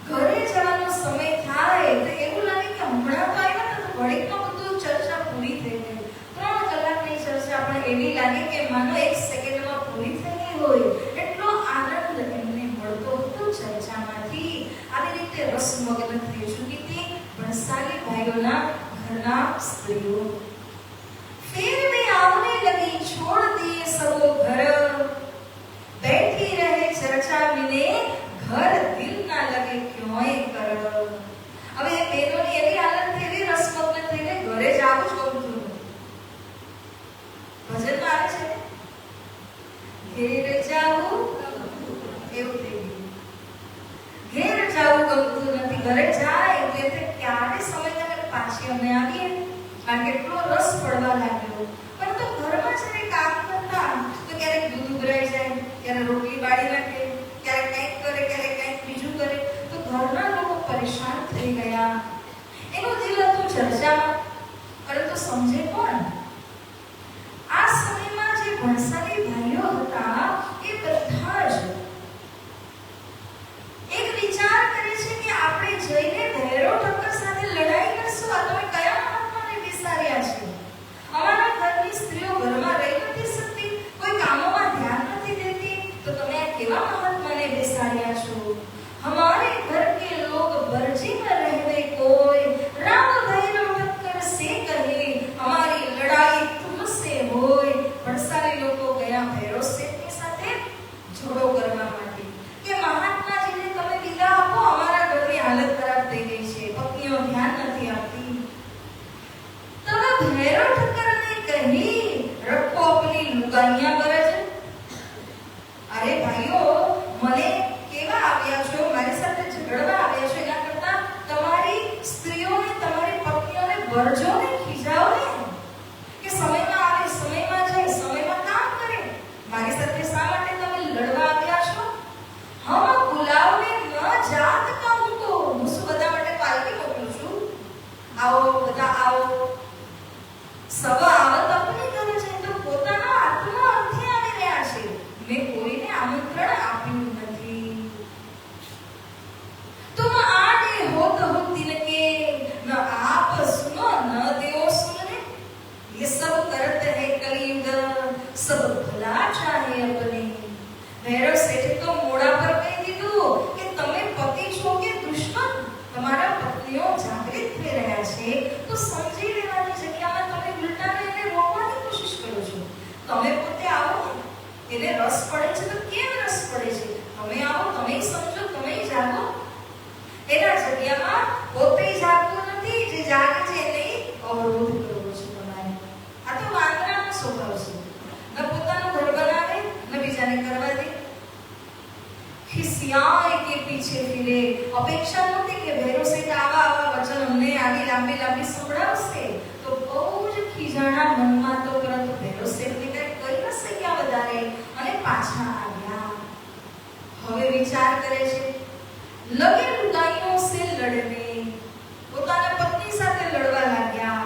ઘરે જવાનો સમય થાય તો એવું લાગે કે હમણાં તો આવ્યા ને તો ઘડીકમાં બધું ચર્ચા પૂરી થઈ ગઈ. 3 કલાકની ચર્ચા પણ એવી લાગે કે માનો 1 સેકન્ડમાં પૂરી થઈ ગઈ હોય. એટલો આનંદ એમને મળતો હતો ચર્ચામાંથી. આવી રીતે રસમગ્ન થઈ ચૂકી હતી ભણસાલી ભાઈઓના ઘરના સ્ત્રીઓ. फिर वे आवने लगी, छोड़ दिए सबो घर, बैठी रहे चर्चा मिले घर ઘરે જાય એટલે ક્યારે સમય તમે પાછી અમે આવીએ, કારણ કે એટલો રસ પડવા લાગ્યો. પરંતુ ઘરમાં જ્યારે કામ કરતા તો ક્યારેક દૂધ ઉભરાઈ જાય, ક્યારેક રોટલી બાળી નાખે, ક્યારેક કંઈક કરે, ક્યારેક કંઈક બીજું કરે, તો ઘરના લોકો પરેશાન થઈ ગયા. એનું દિલ હતું ચર્ચામાં, પરંતુ સમજે કોણ? આ સમયમાં જે ભણસાલી ભાઈઓ હતા એ બધા જ એક વિચાર કરે છે કે આપણે જઈને ભૈરવ ઠક્કર સાથે લડાઈ કરશું. આ તમે કયા મહાત્માને બેસાડ્યા છે? અમારા ઘરની સ્ત્રીઓ ઘરમાં રહી નથી શકતી, કોઈ કામોમાં ધ્યાન નથી દેતી, તો તમે આ કેવા મહાત્માને બેસાડ્યા છો? हमारे घर के लोग वर्जी में रहने कोई राम भैरव ઠક્કર से कहे हमारी लड़ाई तुमसे होय. ભણસાલી લોકો ગયા ભૈરવ શેઠની સાથે ઝઘડો કરવા માટે કે મહાત્માજીને તમે વિદા આપો, અમારા ઘરની હાલત ખરાબ થઈ ગઈ છે, પત્નીઓ ધ્યાન નથી આપતી. તમે ભૈરવ ઠક્કરને કહી રખો अपनी लुगाइयां बरज. अरे भाइयों, મને કેવા આવ્યા છો, મારી સાથે ઝઘડવા આવ્યા છો, એના કરતા તમારી સ્ત્રીઓને, તમારી પત્નીઓને વરજો ને, ખીજાવો ને, કે સમયમાં આવે, સમયમાં જાય, સમયમાં કામ કરે. મારી સાથે શા માટે તમે લડવા આવ્યા છો? હમ બુલાવને ન જાત કહું તો હું શું બધા માટે પાલકી મોકલું છું? આવો બધા આવો. સબ આવત આપની કરે છે તો પોતાના આત્મા અર્થે આવી રહ્યા છે. મેં કોઈને આમંત્રણ આપ્યું નથી. तुम आने हो तो हम दिन के न आप सुनो न देव सुनने. ये सब करते हैं कलयुग, सब भला चाहे अपने. भैरव सेठे तो मोड़ा पर કહી દીધું કે તમે પતિ છો કે દુશ્મન? તમારા પત્નીઓ જાગૃત થઈ રહ્યા છે તો સમજી લેવાની જગ્યામાં તમે ઉલટાને એને રોકવાની કોશિશ કરો છો. તમે પોતે આવો, એને રસ પડે છે તો કેમ રસ પડે છે? તમે આવો, તમે સમજો, તમે જાગો. એના જગ્યામાં પોતે જાગતું નથી, જે જાગે છે એને અવરોધ કરવો છે તમારે. આ તો વાંદરાનો સ્વભાવ છે. ન પોતાનું ઘર બનાવે, ન બીજાને કરવા દે. ખિસિયાએ કે પીછે ફિરે. અપેક્ષા નહોતી કે ભૈરવ શેઠ આવા વચન અમને આવી લાંબી સંભળાવશે, તો બહુ જ ખીજાણા મનમાં તો, પરંતુ ભૈરવ શેઠને કંઈ કહી ન શક્યા વધારે અને પાછા આવ્યા. હવે વિચાર કરે છે, लगे लुगाइयों से लड़ने. પોતાના પત્ની સાથે લડવા લાગ્યા.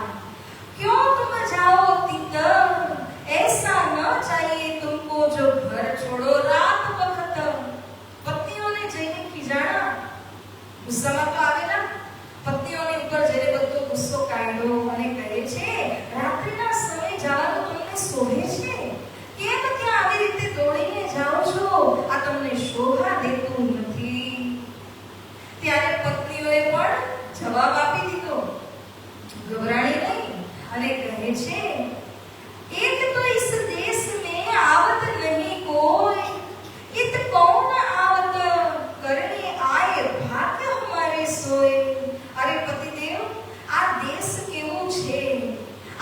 क्यों तुम जाओ तितर, ऐसा न चाहिए तुमको जो घर छोड़ो रात वक्त. પત્નીઓને જઈને ખીજાણા, ગુસ્સામાં તો આવેલા. પત્નીઓને ઉપર જઈને બધો ગુસ્સો કાઢ્યો અને કહે છે, રાત્રિના સમય જવાનું તમને શોભે છે? કેમ ત્યાં આવી રીતે દોડીને જાઓ છો? આ તમને શોભા દેતું નથી. ત્યારે પત્નીઓએ પણ જવાબ આપી દીધો, ગભરાણી નહીં, અને કહે છે, એક તો इस देश में आवत नहीं कोई, इत कौन आवत करने आए भाग्य हमारे सोए. अरे पतिदेव, આ દેશ કેવો છે?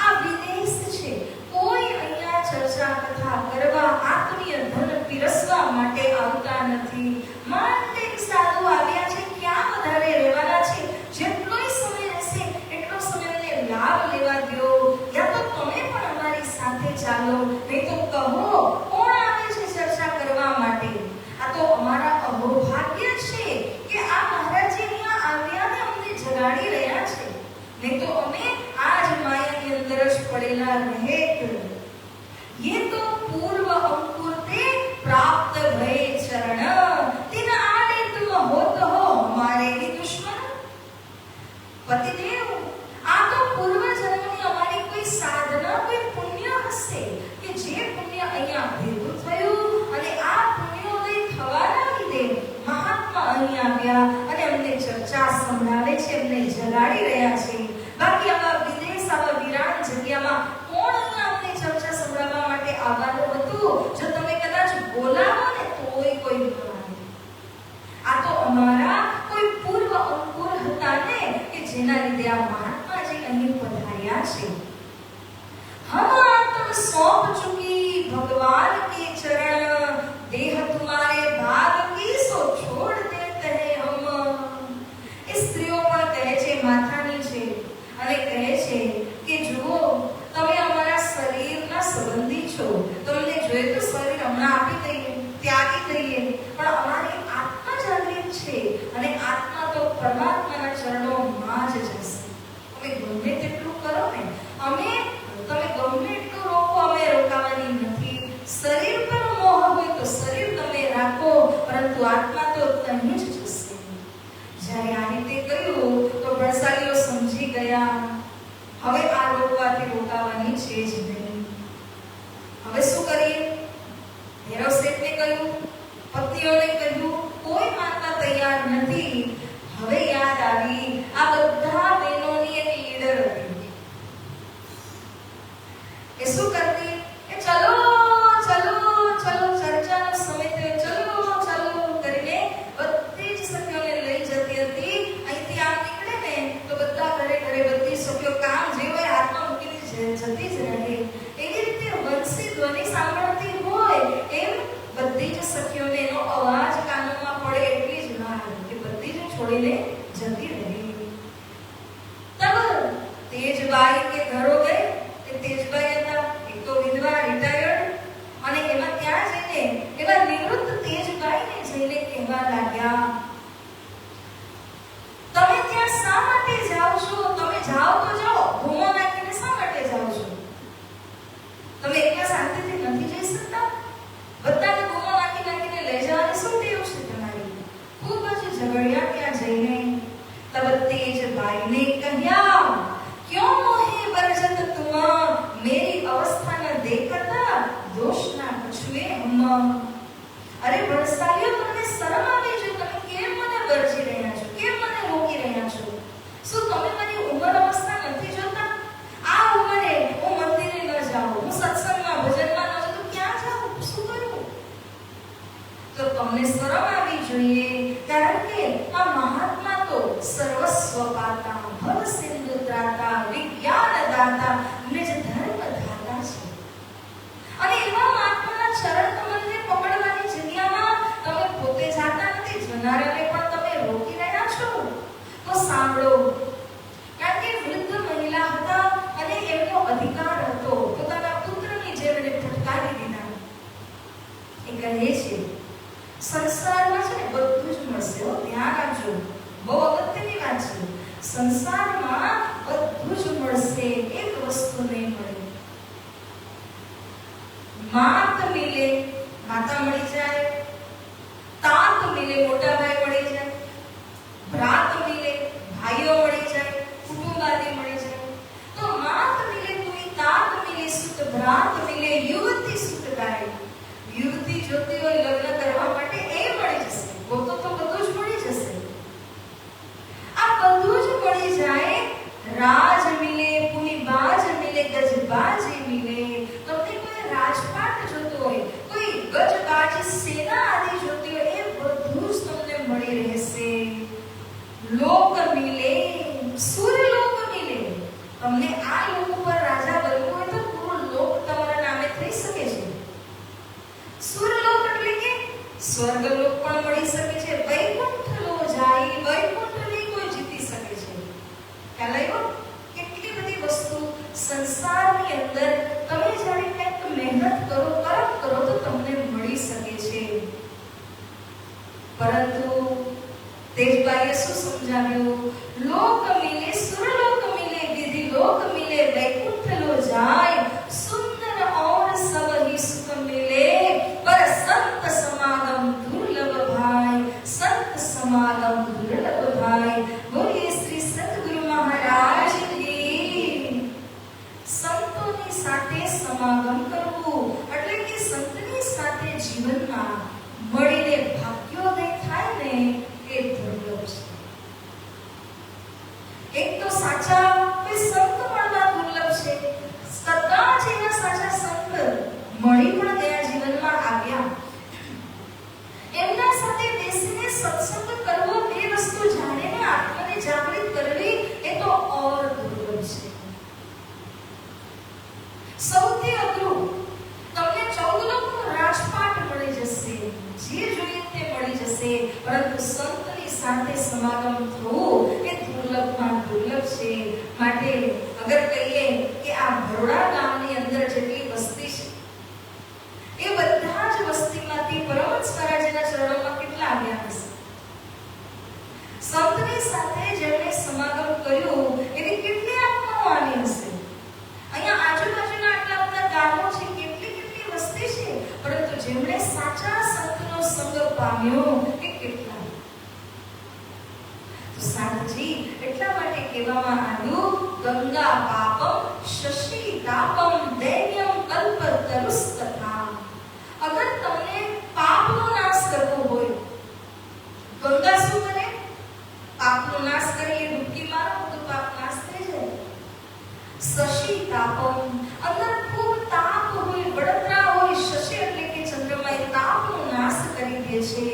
આ વિદેશ છે. કોઈ અહીંયા ચર્ચા કથા કરવા, આત્મીય ધન પીરસવા માટે આવતા નથી. માટે સાધુ આવ્યા છે, ક્યાં વધારે રહેવાના છે? જેટલો સમય રહેશે એટલો સમય એને લાભ લેવા દો, યા તો તમે પણ અમારી સાથે ચાલો, નહીં તો કહો કોણ આવે છે ચર્ચા કરવા માટે? આ તો અમારા અહોભાગ્ય છે કે આ મહારાજજી અહીંયા આવ્યા ને અમને જગાડી રહ્યા છે, નહીં તો અમે આજ માયાની અંદર જ પડેલા રહેત. ये तो पूर्व अंकुर ते प्राप्त भय चरण, तिन आड़े तुम होत हो हमारे ही दुश्मन. पतिदेव, આ તો પૂર્વ જન્મની અમારી કોઈ સાધના, કોઈ પુણ્ય હશે કે જે પુણ્ય અહીંયા ભેગું થયું અને આ પુણ્યોદય થવાના લીધે મહાત્મા અહીં આવ્યા અને અમને ચર્ચા સંભળાવે છે, અમને જગાડી રહ્યા છે. બાકી આવા વિદેશ, આવા વિરાન જગ્યામાં કોણ અહીંયા અમને ચર્ચા સંભળાવવા માટે આવવાનું હતું? જો તમે કદાચ બોલાવો ને તોય કોઈ ન આવે. આ તો અમારા કોઈ પૂર્વ અંકુર હતા ને કે જેના લીધે આ મહાત્માજી અહીં પધાર્યા છે. हम आत्म सौंप चुकी भगवान के चरण, देह तुम्हारे भाग की सो छोड़ देते हैं हम. इस પરમાત્માના ચરણોમાં જ જશે. તમે ગમે તેટલું કરો ને, તમે ગમે એટલું રોકો, અમે રોકાવાની નથી. શરીર પર મોહ હોય તો શરીર તમે રાખો, પરંતુ આત્મા તો ત્યાં જ જશે. જ્યારે આ રીતે કહ્યું તો બળશાલીઓ સમજી ગયા, હવે આ રોકવાથી રોકાવાની છે જ નહીં. હવે શું કરીએ? ભૈરવ શેઠને કહ્યું, પત્નીઓને કહ્યું, કોઈ માનવા તૈયાર નથી. હવે યાદ આવી આ બધા બહેનોની એક લીડર હતી. એ શું કરતી? એ ચલો ચલો ચલો, ચર્ચાનો સમય થયો, ચલો ચલો કરીને બધી જ સખીઓને લઈ જતી હતી. અહીંથી આમ નીકળે ને તો બધા ઘરે ઘરે બધી સખીઓ કામ જે હોય હાથમાં મૂકીને જતી જ રહે. એવી રીતે વંશી ધ્વનિ સાંભળતી હોય એમ બધી જ સખીઓને એનો અવાજ કાનોમાં પડે એટલી જ વાર કે બધી જ છોડીને જતી રહી. તબ તેજબાઈ કે ઘરો ગઈ. તે તેજબાઈ હતા, એક તો વિધવા, રિટાયર્ડ, અને એમાં ત્યાં જઈને એવા નિવૃત્ત તેજબાઈને જઈને કહેવા લાગ્યા, તમે ત્યાં શા માટે જાઓ છો? તમે જાઓ તો જાઓ, ધૂમો નાખીને શા માટે જાઓ છો? તમે એકલા શાંતિથી નથી જઈ શકતા? બધાને ધૂમો નાખીને લઈ જવાની શું ટેવ છે તમારી? ખૂબ જ ઝઘડ્યા ત્યાં જઈને. તબ તેજબાઈને કહ્યા, ક્यों मोहे बरजत तुम, मेरी अवस्था न देखता दोष ना कछुए हम. अरे બળશાલીઓ, તમને શરમ આવી છે? તમે કેમ મને બરજી રહ્યા છો? કેમ મને રોકી રહ્યા છો? શું તમે મારી ઉંમર અવસ્થા નથી જોતા? આ ઉંમરે હું મંદિરે ન જાઉં, હું સત્સંગમાં ભજનમાં ન જાઉં તો ક્યાં જાઉં? શું કરું? તો તમને શરમ આવી જોઈએ, કારણ કે આ મહાત્મા તો સર્વસ્વ પાતા, ભવ સિંધુ ત્રાતા, વિજ્ઞાન દાતા, નિજ ધર્મ ધાતા છે. અને એવા મહાત્માના ચરણ કમલને પકડવાની જગ્યામાં તમે પોતે જાતા નથી, જનારાને પણ તમે રોકી રહ્યા છો. તો સાંભળો, કારણ કે વૃદ્ધ મહિલા હતા અને એમનો અધિકાર હતો પોતાના પુત્રની જેમ એને ફટકારી દીધા. એ કહે છે, સંસારમાં છે ને બધું જ મળશે. ધ્યાન આપજો, બહુ અગત્યની વાત છે. સંસારમાં બધું જ મળશે, એક વસ્તુ નહીં મળે. માત મિલે, માતા મળી જાય. તાત મિલે, મોટા ભાઈ મળી જાય. ભ્રાત મિલે, ભાઈઓ મળી જાય. કુટુંબાદી મળી જાય. તો માત મિલે કોઈ, તાત મિલે સુત, ભ્રાત મિલે યુવતી સુત ગાય. યુવતી જોતી હોય લગ્ન કરવા માટે એ મળી જશે. ગોતો તો બધું જ મળી જશે. આ બધું જ મળી જાય. રાજ મિલે, પુની બાજ મિલે, ગજબાજી મિલે. તમને કોઈ રાજપાટ જોતો હોય, કોઈ ગજબાજી સેના આદિ જોતી હોય, એ બધું જ તમને મળી રહેશે. લોક મિલે, સૂર્યલોક મિલે. તમને આ લોક ઉપર રાજા બનવું હોય તો પૂરો લોક તમારા નામે થઈ શકે છે. સૂર્યલોક એટલે કે સ્વર્ગલોક પણ મળી શકે છે. વૈકુંઠ લો જાય, વૈકુંઠની કોઈ જીતી શકે છે. ખ્યાલ આવ્યો? કેટલી બધી વસ્તુ સંસારની અંદર તમે જ્યારે કંઈક મહેનત કરો, કર્મ કરો તો તમને મળી શકે છે. પરંતુ તેજબાઈએ શું સમજાવ્યું? લોક મિલે, સુરલોક મિલે, વિધિ લોક મિલે, વૈકુંઠ લો જાય, સુંદર और सब ही सुख मिले, पर संत समागम दुर्लभ भाई, संत समागम दुर्लभ भाई. बोलिए श्री सतगुरु महाराज की. સંતોની સાથે સમાગમ કરવું એટલે કે સંતની સાથે જીવનમાં મળીને ભાગ્યોદય થાય ને, એ દુર્લભ છે. એક તો સાચા કોઈ સંત મળવા દુર્લભ છે. કદાચ એવા સાચા સંત મળી પણ ગયા, જીવનમાં આવ્યા, એમના સાથે બેસીને સત્સંગ કરવો, બે વસ્તુ જાણીને આત્માને જાગૃત કરવી, એ તો ઓર દુર્લભ છે. સૌથી અઘરું, તમને 14 લોકનો રાજપાટ મળી જશે, જે જોઈએ તે મળી જશે, પરંતુ સંતની સાથે સમાગમ થવું એ દુર્લભમાં દુર્લભ છે. માટે અગર કહીએ કે આ ભરોડા ગામની અંદર જેટલી વસ્તી છે, એ બધા જ વસ્તીમાંથી પરમહંસ મહારાજના ચરણોમાં કેટલા આવ્યા હશે? સંતની સમાગમ કર્યું એવી કેટલી આત્માઓ આવી હશે. અહીંયા આજુબાજુના આટલા બધા ગામો છે, કેટલી કેટલી વસ્તી છે, પરંતુ જેમણે સાચા સંતનો સંગ પામ્યો એ કેટલા. તો સાધજી એટલા માટે કહેવામાં આવ્યું ગંગા પાપમ શશી તાપમ દૈન્યમ કલ્પતરુસ્તથા. અગર તમને પાપનો નાશ કરવો હોય, ગંગા શું કરે? પાપનો નાશ કરે. એ ડૂબકી મારો તો પાપ નાશ થઈ જાય. શશી તાપમ, અંદર ખૂબ તાપ હોય, બળતરા હોય. શશી એટલે કે ચંદ્રમા, એ તાપનો નાશ કરી દે છે.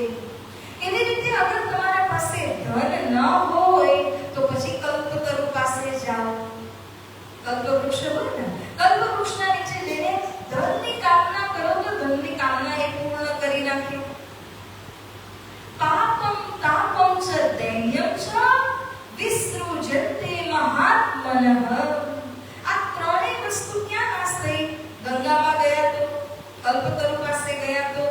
એવી રીતે અગર તમારા પાસે ધન ન હોય તો પછી કલ્પતરુ પાસે જાઓ. કલ્પવૃક્ષ હોય ને, કલ્પવૃક્ષના નીચે જઈને ધનની કામના કરો તો ધનની કામના એ પૂર્ણ કરી નાખ્યો. પાપમ તાપમ ચ દૈન્યમ ચ વિસૃજન્તે મહાત્મનઃ. આ ત્રણેય વસ્તુ ક્યાં નાશ થઈ? ગંગામાં ગયા તો, કલ્પતરુ પાસે ગયા તો,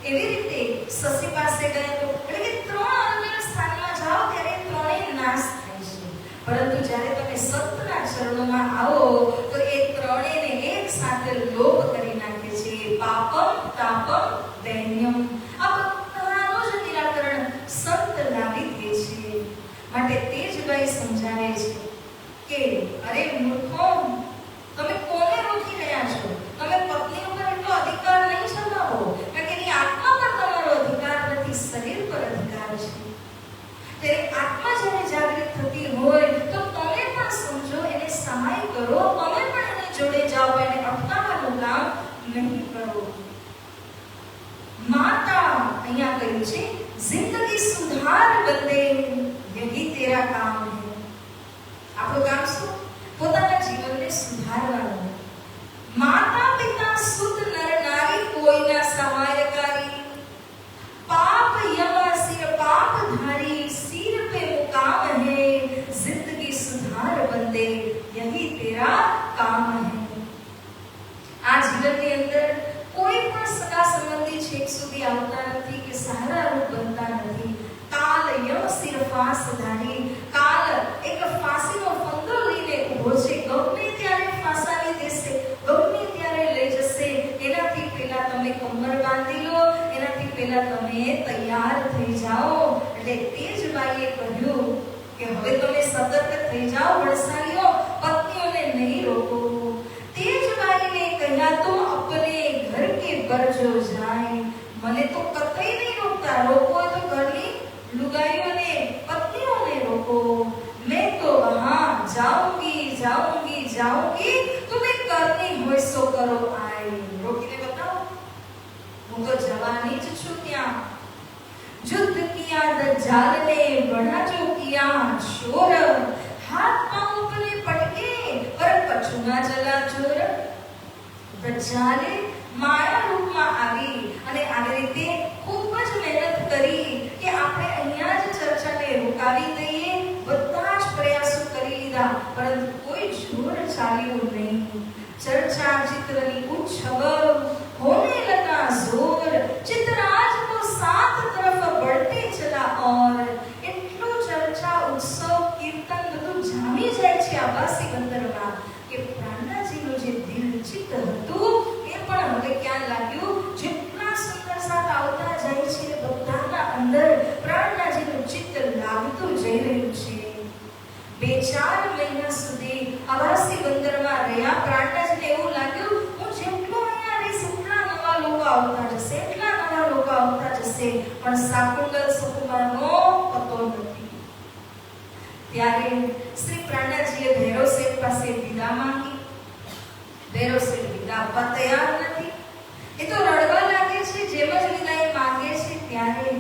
એવી રીતે શશી પાસે ગયા તો, એટલે કે ત્રણ અલગ સ્થાનમાં જાઓ ત્યારે ત્રણેય નાશ થાય છે. પરંતુ જ્યારે તમે સંતના ચરણોમાં આવો તો એ ત્રણેયને એક સાથે લોપ કરી નાખે છે. પાપમ તાપમ દૈન્યમ. આ બધાનું જ નિરાકરણ સંત લાવી દે છે. માટે તેજભાઈ સમજાવે છે કે અરે મૂર્ખો, તમે કોને રોકી રહ્યા છો? તમે પત્ની ઉપર એટલો અધિકાર નહીં ચલાવો, કારણ કે એની આત્મા પર તમારો અધિકાર નથી, શરીર પર અધિકાર છે. ત્યારે આત્મા જ્યારે જાગૃત થતી હોય તો તમે પણ સમજો, એને સહાય કરો, તમે પણ એની જોડે જાઓ, એને અટકાવવાનું કામ નહીં કરો. માતા અહીંયા કહ્યું છે જિંદગી સુધાર બંદે યહી તેરા કામ હે. આપણું કામ શું? પોતાના જીવનને સુધારવાનું. માતા પિતા સુત નર નારી કોઈના સહાયકારી. પાપ યમ સિર પાપ ધારી સિર पे मुकाम है. जिंदगी सुधार बंदे यही तेरा काम है. આ જીવનની અંદર કોઈ પણ સગા સંબંધી છેક સુધી આવતા નથી કે સહારા રૂપ બનતા નથી. કાલ યમ સિર ફાસ ધારી. કાલ એક ફાંસીનો ફંદો લઈને ઊભો છે. ગમે ત્યારે ફાંસાવી દેશે, ગમે ત્યારે લઈ જશે. એનાથી પહેલા તમે કમર બાંધી લો, એનાથી પહેલા તમે તૈયાર થઈ જાઓ. એટલે તેજબાઈએ કહ્યું કે હવે તમે સતર્ક થઈ જાઓ વડસાલીઓ, પત્નીઓને નહીં રોકો. તેજબાઈને કહ્યા તો અપને ઘર કે પર જો જાય. મને તો કતઈ નહીં રોકતા, રોકો તો ઘરની લુગાઈઓને પત્નીઓને રોકો. मैं तो वहां जाऊंगी जाऊंगी जाऊंगी, तुम्हें करनी હોય સો કરો આય. રોકીને બતાવો, હું તો જવાની જ છું ત્યાં. युद्ध किया दज्जाल ने बड़ा जो किया शोर. हाथ पांव अपने पटके पर कछु ना चला चोर. दज्जाले માયા રૂપમાં આવી અને આવી રીતે ખૂબ જ મહેનત કરી કે આપણે અહીંયા જ ચર્ચાને રોકાવી દઈએ. બધા જ પ્રયાસો કરી લીધા પરંતુ કોઈ જોર ચાલ્યું નહીં. ચર્ચા ચિત્રની ઉચ્છવ હોને લगा जोर. चित्राज को सात तरफ बढ़ते चला और. એટલું ચર્ચા ઉત્સવ કીર્તન બધું જામી જાય છે આવાસી બંદરમાં કે પ્રાણનાજીનું જે દિલ ચિત્ત હતું એ પણ હવે ક્યાં લાગ્યું? જેટલા સુંદર સાથ આવતા જાય છે બધાના અંદર પ્રાણનાજીનું ચિત્ત લાગતું જઈ રહ્યું છે. 2-4 મહિના સુધી આવાસી બંદરમાં રહ્યા. પ્રાણનાજીને એવું લાગ્યું હું જેટલો અહીંયા રહીશ એટલા નવા લોકો આવતા જશે, એટલા નવા લોકો આવતા જશે, પણ શાકુંતલ સુકુમારનો પતો નથી. ત્યારે શ્રી પ્રાણનાજીએ ભૈરવ શેઠ પાસે વિદા માંગી. ભૈરવ શેઠ વિદા આપવા તૈયાર નથી. એ તો રડવા લાગે છે. જેમ જ વિદાય માંગે છે ત્યારે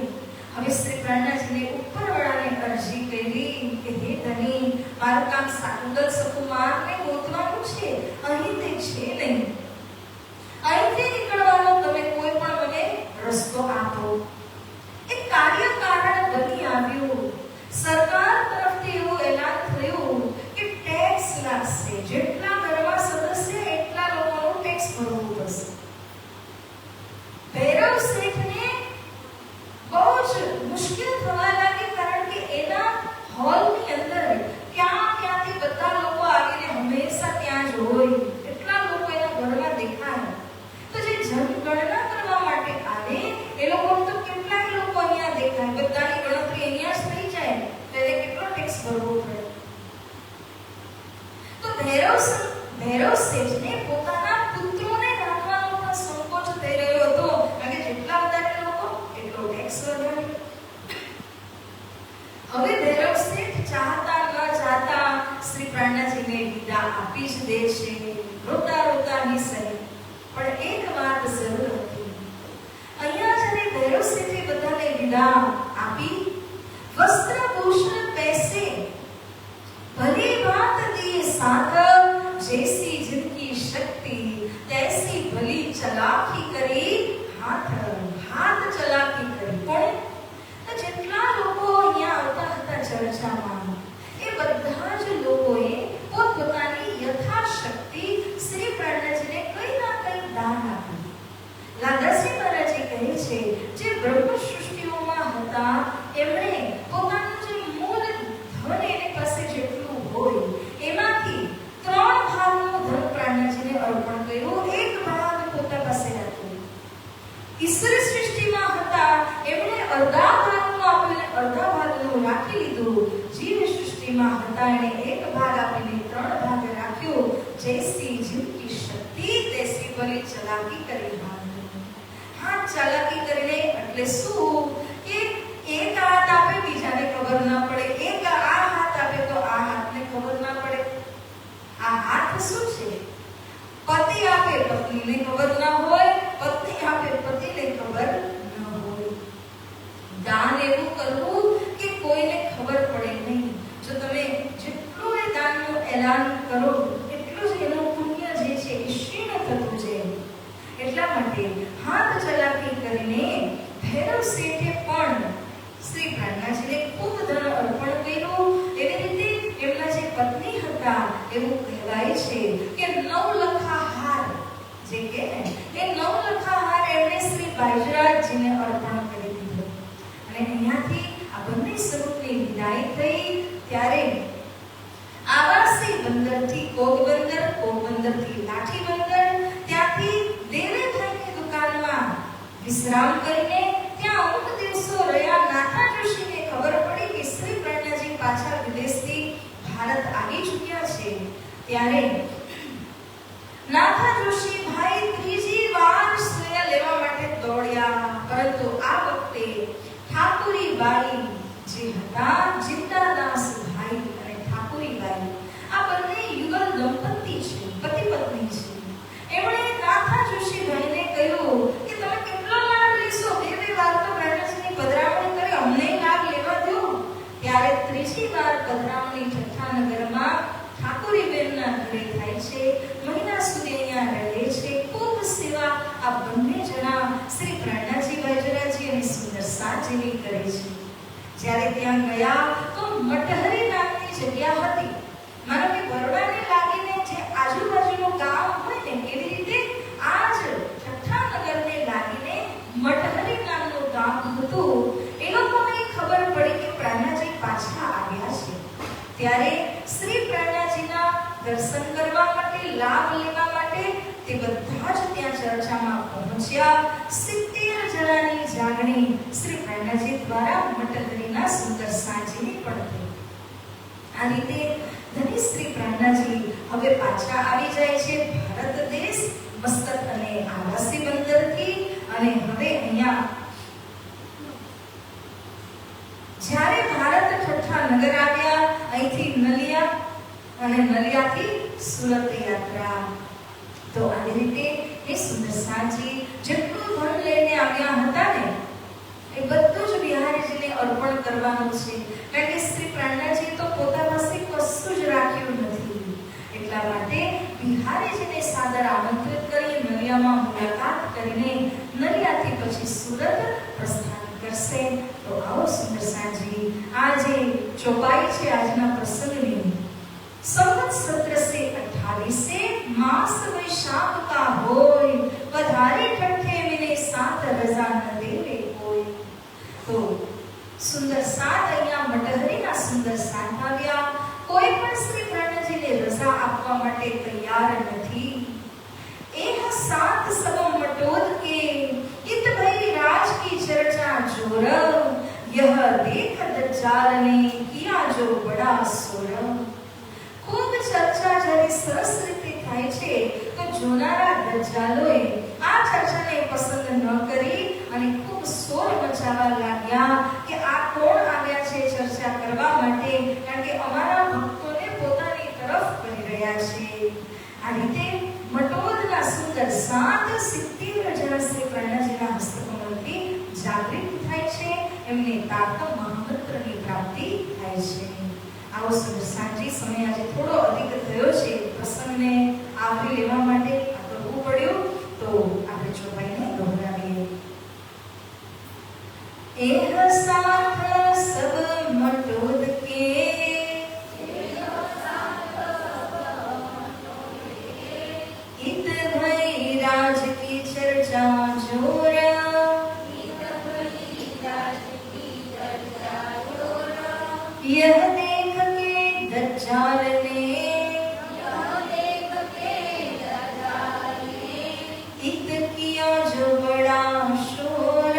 હવે શ્રી પ્રાણનાજીને ઉપરવાળાને અરજી કરી કે હે ધની, મારું કામ શાકુંતલ સુકુમારને ગોતવાનું છે, અહીં તે છે નહીં. અહીંથી નીકળવાનો તમે કોઈ પણ મને રસ્તો આપો. એક કાર્ય કારણ બની આવ્યું. સરકાર તરફથી એવું એલાન થયું કે ટેક્સ લાગશે. જેટલા ઘરમાં સદસ્ય એટલા લોકોનું ટેક્સ ભરવું પડશે. ભૈરવ શેઠને બહુ જ મુશ્કેલ થવા લાગી, કારણ કે એના હોલ ભૈરવ શેઠને પોતાના પુત્રોને રાખવાનો પણ સંકોચ થઈ રહ્યો હતો, કારણ કે જેટલા વધારે લોકો એટલો ટેક્સ વધારે. હવે ભૈરવ શેઠ ચાહતા ન ચાહતા શ્રી પ્રાણનાજીને વિદા આપી જ દે છે, રોતા રોતા નિસરે. પણ એક વાત જરૂર હતી, અહીંયા જ્યારે ભૈરવ શેઠે બધાને વિદા આપી, વસ્ત્રભૂષણ પૈસે ભલી બાત દિए साथ, जैसी जिनकी शक्ति तैसी भली चलाकी કરી. હાથ ચલાકી કરી. પણ જેટલા લોકો અહીંયા આવતા હતા ચર્ચામાં, એ બધા જ લોકોએ પોતપોતાની યથાશક્તિ શ્રી પ્રાણનાજીને કંઈ ના કંઈ દાન આપ્યું. લાદાસી મહારાજે કહે છે, જે બ્રહ્મ સૃષ્ટિઓમાં હતા એમણે પોતાનું જે મૂળ ધન એની પાસે જેટલું હોય એમાંથી 3 ભાગનું ધન પ્રાણનાજીને અર્પણ કર્યું, 1 ભાગ પોતા પાસે રાખ્યો. ઈશ્વર સૃષ્ટિમાં હતા એમણે અડધા ભાગનું આપ્યું, અડધા ભાગનું રાખી લીધું. જીવ સૃષ્ટિમાં હતા એણે 1 ભાગ આપીને 3 ભાગ રાખ્યો. જૈસી જીવકી શક્તિ તૈસી ભલી ચલાકી કરી. હાથ ચલાકી કરીને એટલે શું કે એક હાથ આપે બીજાને ખબર ના પડે, એક આ હાથ આપે તો આ હાથને ખબર ના પડે. આ હાથ શું છે? પતિ આપે પત્નીને ખબર ના હોય, પત્ની આપે પતિને ખબર ન હોય. દાન એવું કરવું કે કોઈને ખબર પડે નહીં. જો તમે જેટલું એ દાનનું એલાન કરો એટલું જ એનું પુણ્ય જે છે એ ક્ષીણ થતું જાય. એટલા માટે હાથ ચલાકી કરીને ભૈરવ શેઠે પણ શ્રી પ્રાણનાજીને ખૂબ ધન અર્પણ કર્યું. એવી રીતે એમના જે પત્ની હતા એવું કહેવાય છે કે 9 લખા હાર જે કે એ 9 લખા હાર એમણે શ્રી બાજરાજીને અર્પણ કરી દીધો. અને અહીંયાથી આ બંને સ્વરૂપની વિદાય થઈ. ત્યારે આવાસી બંદરથી કોગબંદર, કોગબંદરથી લાઠી બંદર, ત્યાંથી દેવેભાઈની દુકાનમાં વિશ્રામ કરીને ત્યાં અમુક દિવસો રહ્યા. નાથા જોશીને ખબર પડી કે શ્રી પ્રાણનાજી પાછા વિદેશથી ભારત આવી ચૂક્યા છે. ત્યારે નાથા જોશી ભાઈ ત્રીજી વાર શ્રેય લેવા માટે દોડ્યા, પરંતુ આ વખતે ઠાકુરી બાઈ જે હતા, જિંદાદાસ ભાઈ અને ઠાકુરી બાઈ, આ બંને યુગલ દંપતી છે, પતિ પત્ની છે. એમણે નાથા જોશી ભાઈને કહ્યું કે તમે કેટલો લાભ લેશો? 2 વાર તો પ્રાણનાજીની પધરામણી કરી, અમને લાભ લેવા દો. ત્યારે ત્રીજી વાર પધરામણી ઠઠ્ઠાનગરમાં ઠાકુરીબેનના ઘરે થાય છે. મહિના સુધી અહીંયા રહે છે. ખૂબ સેવા આ બંને જણા શ્રી પ્રાણનાજી બાજરાજી અને સુંદર સાજીની કરે છે. જ્યારે ત્યાં ગયા તો મટહરી નામની જગ્યા હતી. માનો કે બરોડાને લાગીને જે આજુબાજુનું ગામ હોય ને એવી રીતે આ જ ઠઠ્ઠાનગરને લાગીને મટહરી નામનું ગામ હતું. એ લોકોને ખબર પડી કે પ્રાણનાજી પાછા આવ્યા છે. ત્યારે શ્રી પ્રાણનાજીના દર્શન કરવા માટે, લાભ લેવા માટે તે બધા જ ત્યાં ચર્ચામાં પહોંચ્યા. 70 જણાની જાગણી શ્રી પ્રાણનાજી દ્વારા મટહરીના સુંદર સાજીની પણ થઈ. આ રીતે ધની શ્રી પ્રાણનાજી હવે પાછા આવી જાય છે ભારત દેશ, મસ્તક અને આવાસી બંદરથી. અને હવે અહીંયા જ્યારે ભારત ઠઠ્ઠાનગર આવ્યા, અહીંથી નલિયા અને નલિયાથી સુરત યાત્રા. તો આવી રીતે એ સુંદર સાજી જેટલું ધન લઈને આવ્યા હતા ને એ બધું જ બિહારીજીને અર્પણ કરવાનું છે. કારણ કે શ્રી પ્રાણનાજી તો પોતા પાસે કશું જ રાખ્યું નથી. એટલા માટે બિહારીજીને સાદર આમંત્રિત કરી નલિયામાં મુલાકાત કરીને નલિયાથી પછી સુરત પ્રસ્થાન કરશે. તો આવો સુંદર સાજી આ જે ચોપાઈ છે આજના પ્રસંગની, સંવત 1728 માસ વૈશાખ કા હોય, પધારે ઠઠ્ઠે મિલે સાત રજા ન દેવે કોઈ. તો સુંદર સાત અહીંયા મટહરીના સુંદર સાત આવ્યા. કોઈ પણ શ્રી પ્રાણનાજીને રજા આપવા માટે તૈયાર નથી. એહ સાત સબમ મટોદ કે इत भई राज की चर्चा जोर, यह देख दज्जाल ने किया जो बड़ा सुर. खूब ચર્ચા જ્યારે સરસ રીતે થાય છે તો જોનારા દજ્જાલોએ આ ચર્ચાને પસંદ ન કરી અને ખૂબ શોર મચાવવા લાગ્યા કે આ કોણ આવ્યા છે ચર્ચા કરવા માટે, કારણ કે અમારા ભક્તોને પોતાની તરફ કરી રહ્યા છે. આ રીતે મટોદના સુંદર 770 જણ શ્રી પ્રણજીના હસ્તકમળથી જાગૃત થાય છે, એમને તારતમ મહામંત્રની પ્રાપ્તિ થાય છે. આવો સુંદર સાંજે સમય આજે થોડો અધિક થયો છે, પ્રસંગને આવરી લેવા માટે આ કરવું પડ્યું, તો આપણે ચોપાઈને દોહરાવીએ. એહ સાથ સબ મટોદ કે इत भई राज की चर्चा जोरा, यह देख के दज्जाल ने इत किया जो बड़ा शोर,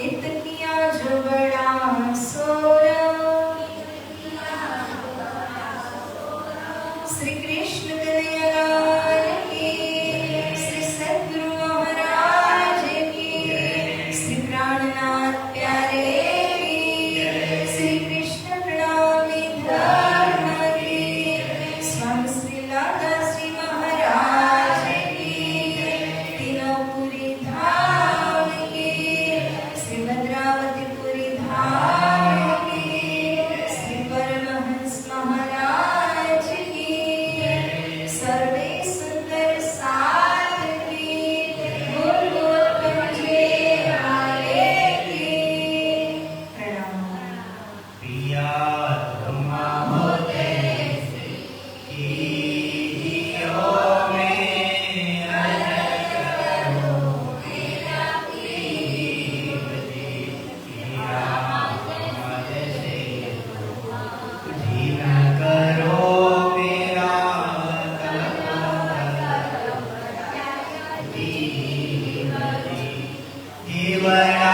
इत किया जो बड़ा शोर. श्री कृष्ण कन्हैया की, श्री सद्गुरु महाराज की, श्री प्राणनाथ प्यारे की, श्री कृष्ण प्रणामी धर्म की, स्वामी श्री लादाश्री महाराज की, तीनोपुरी धाम की, श्री भद्रावतीपुरी धाम की, श्री परमहंस महाराज की, सर्वे सुंदर साथ की, बोल बोल पंजे वाले की. प्रणाम. पिया ब्रह्मा होते कीजियो में अनंत करो मेरा प्रीति, पिया मत से जीन करो मेरा जीवन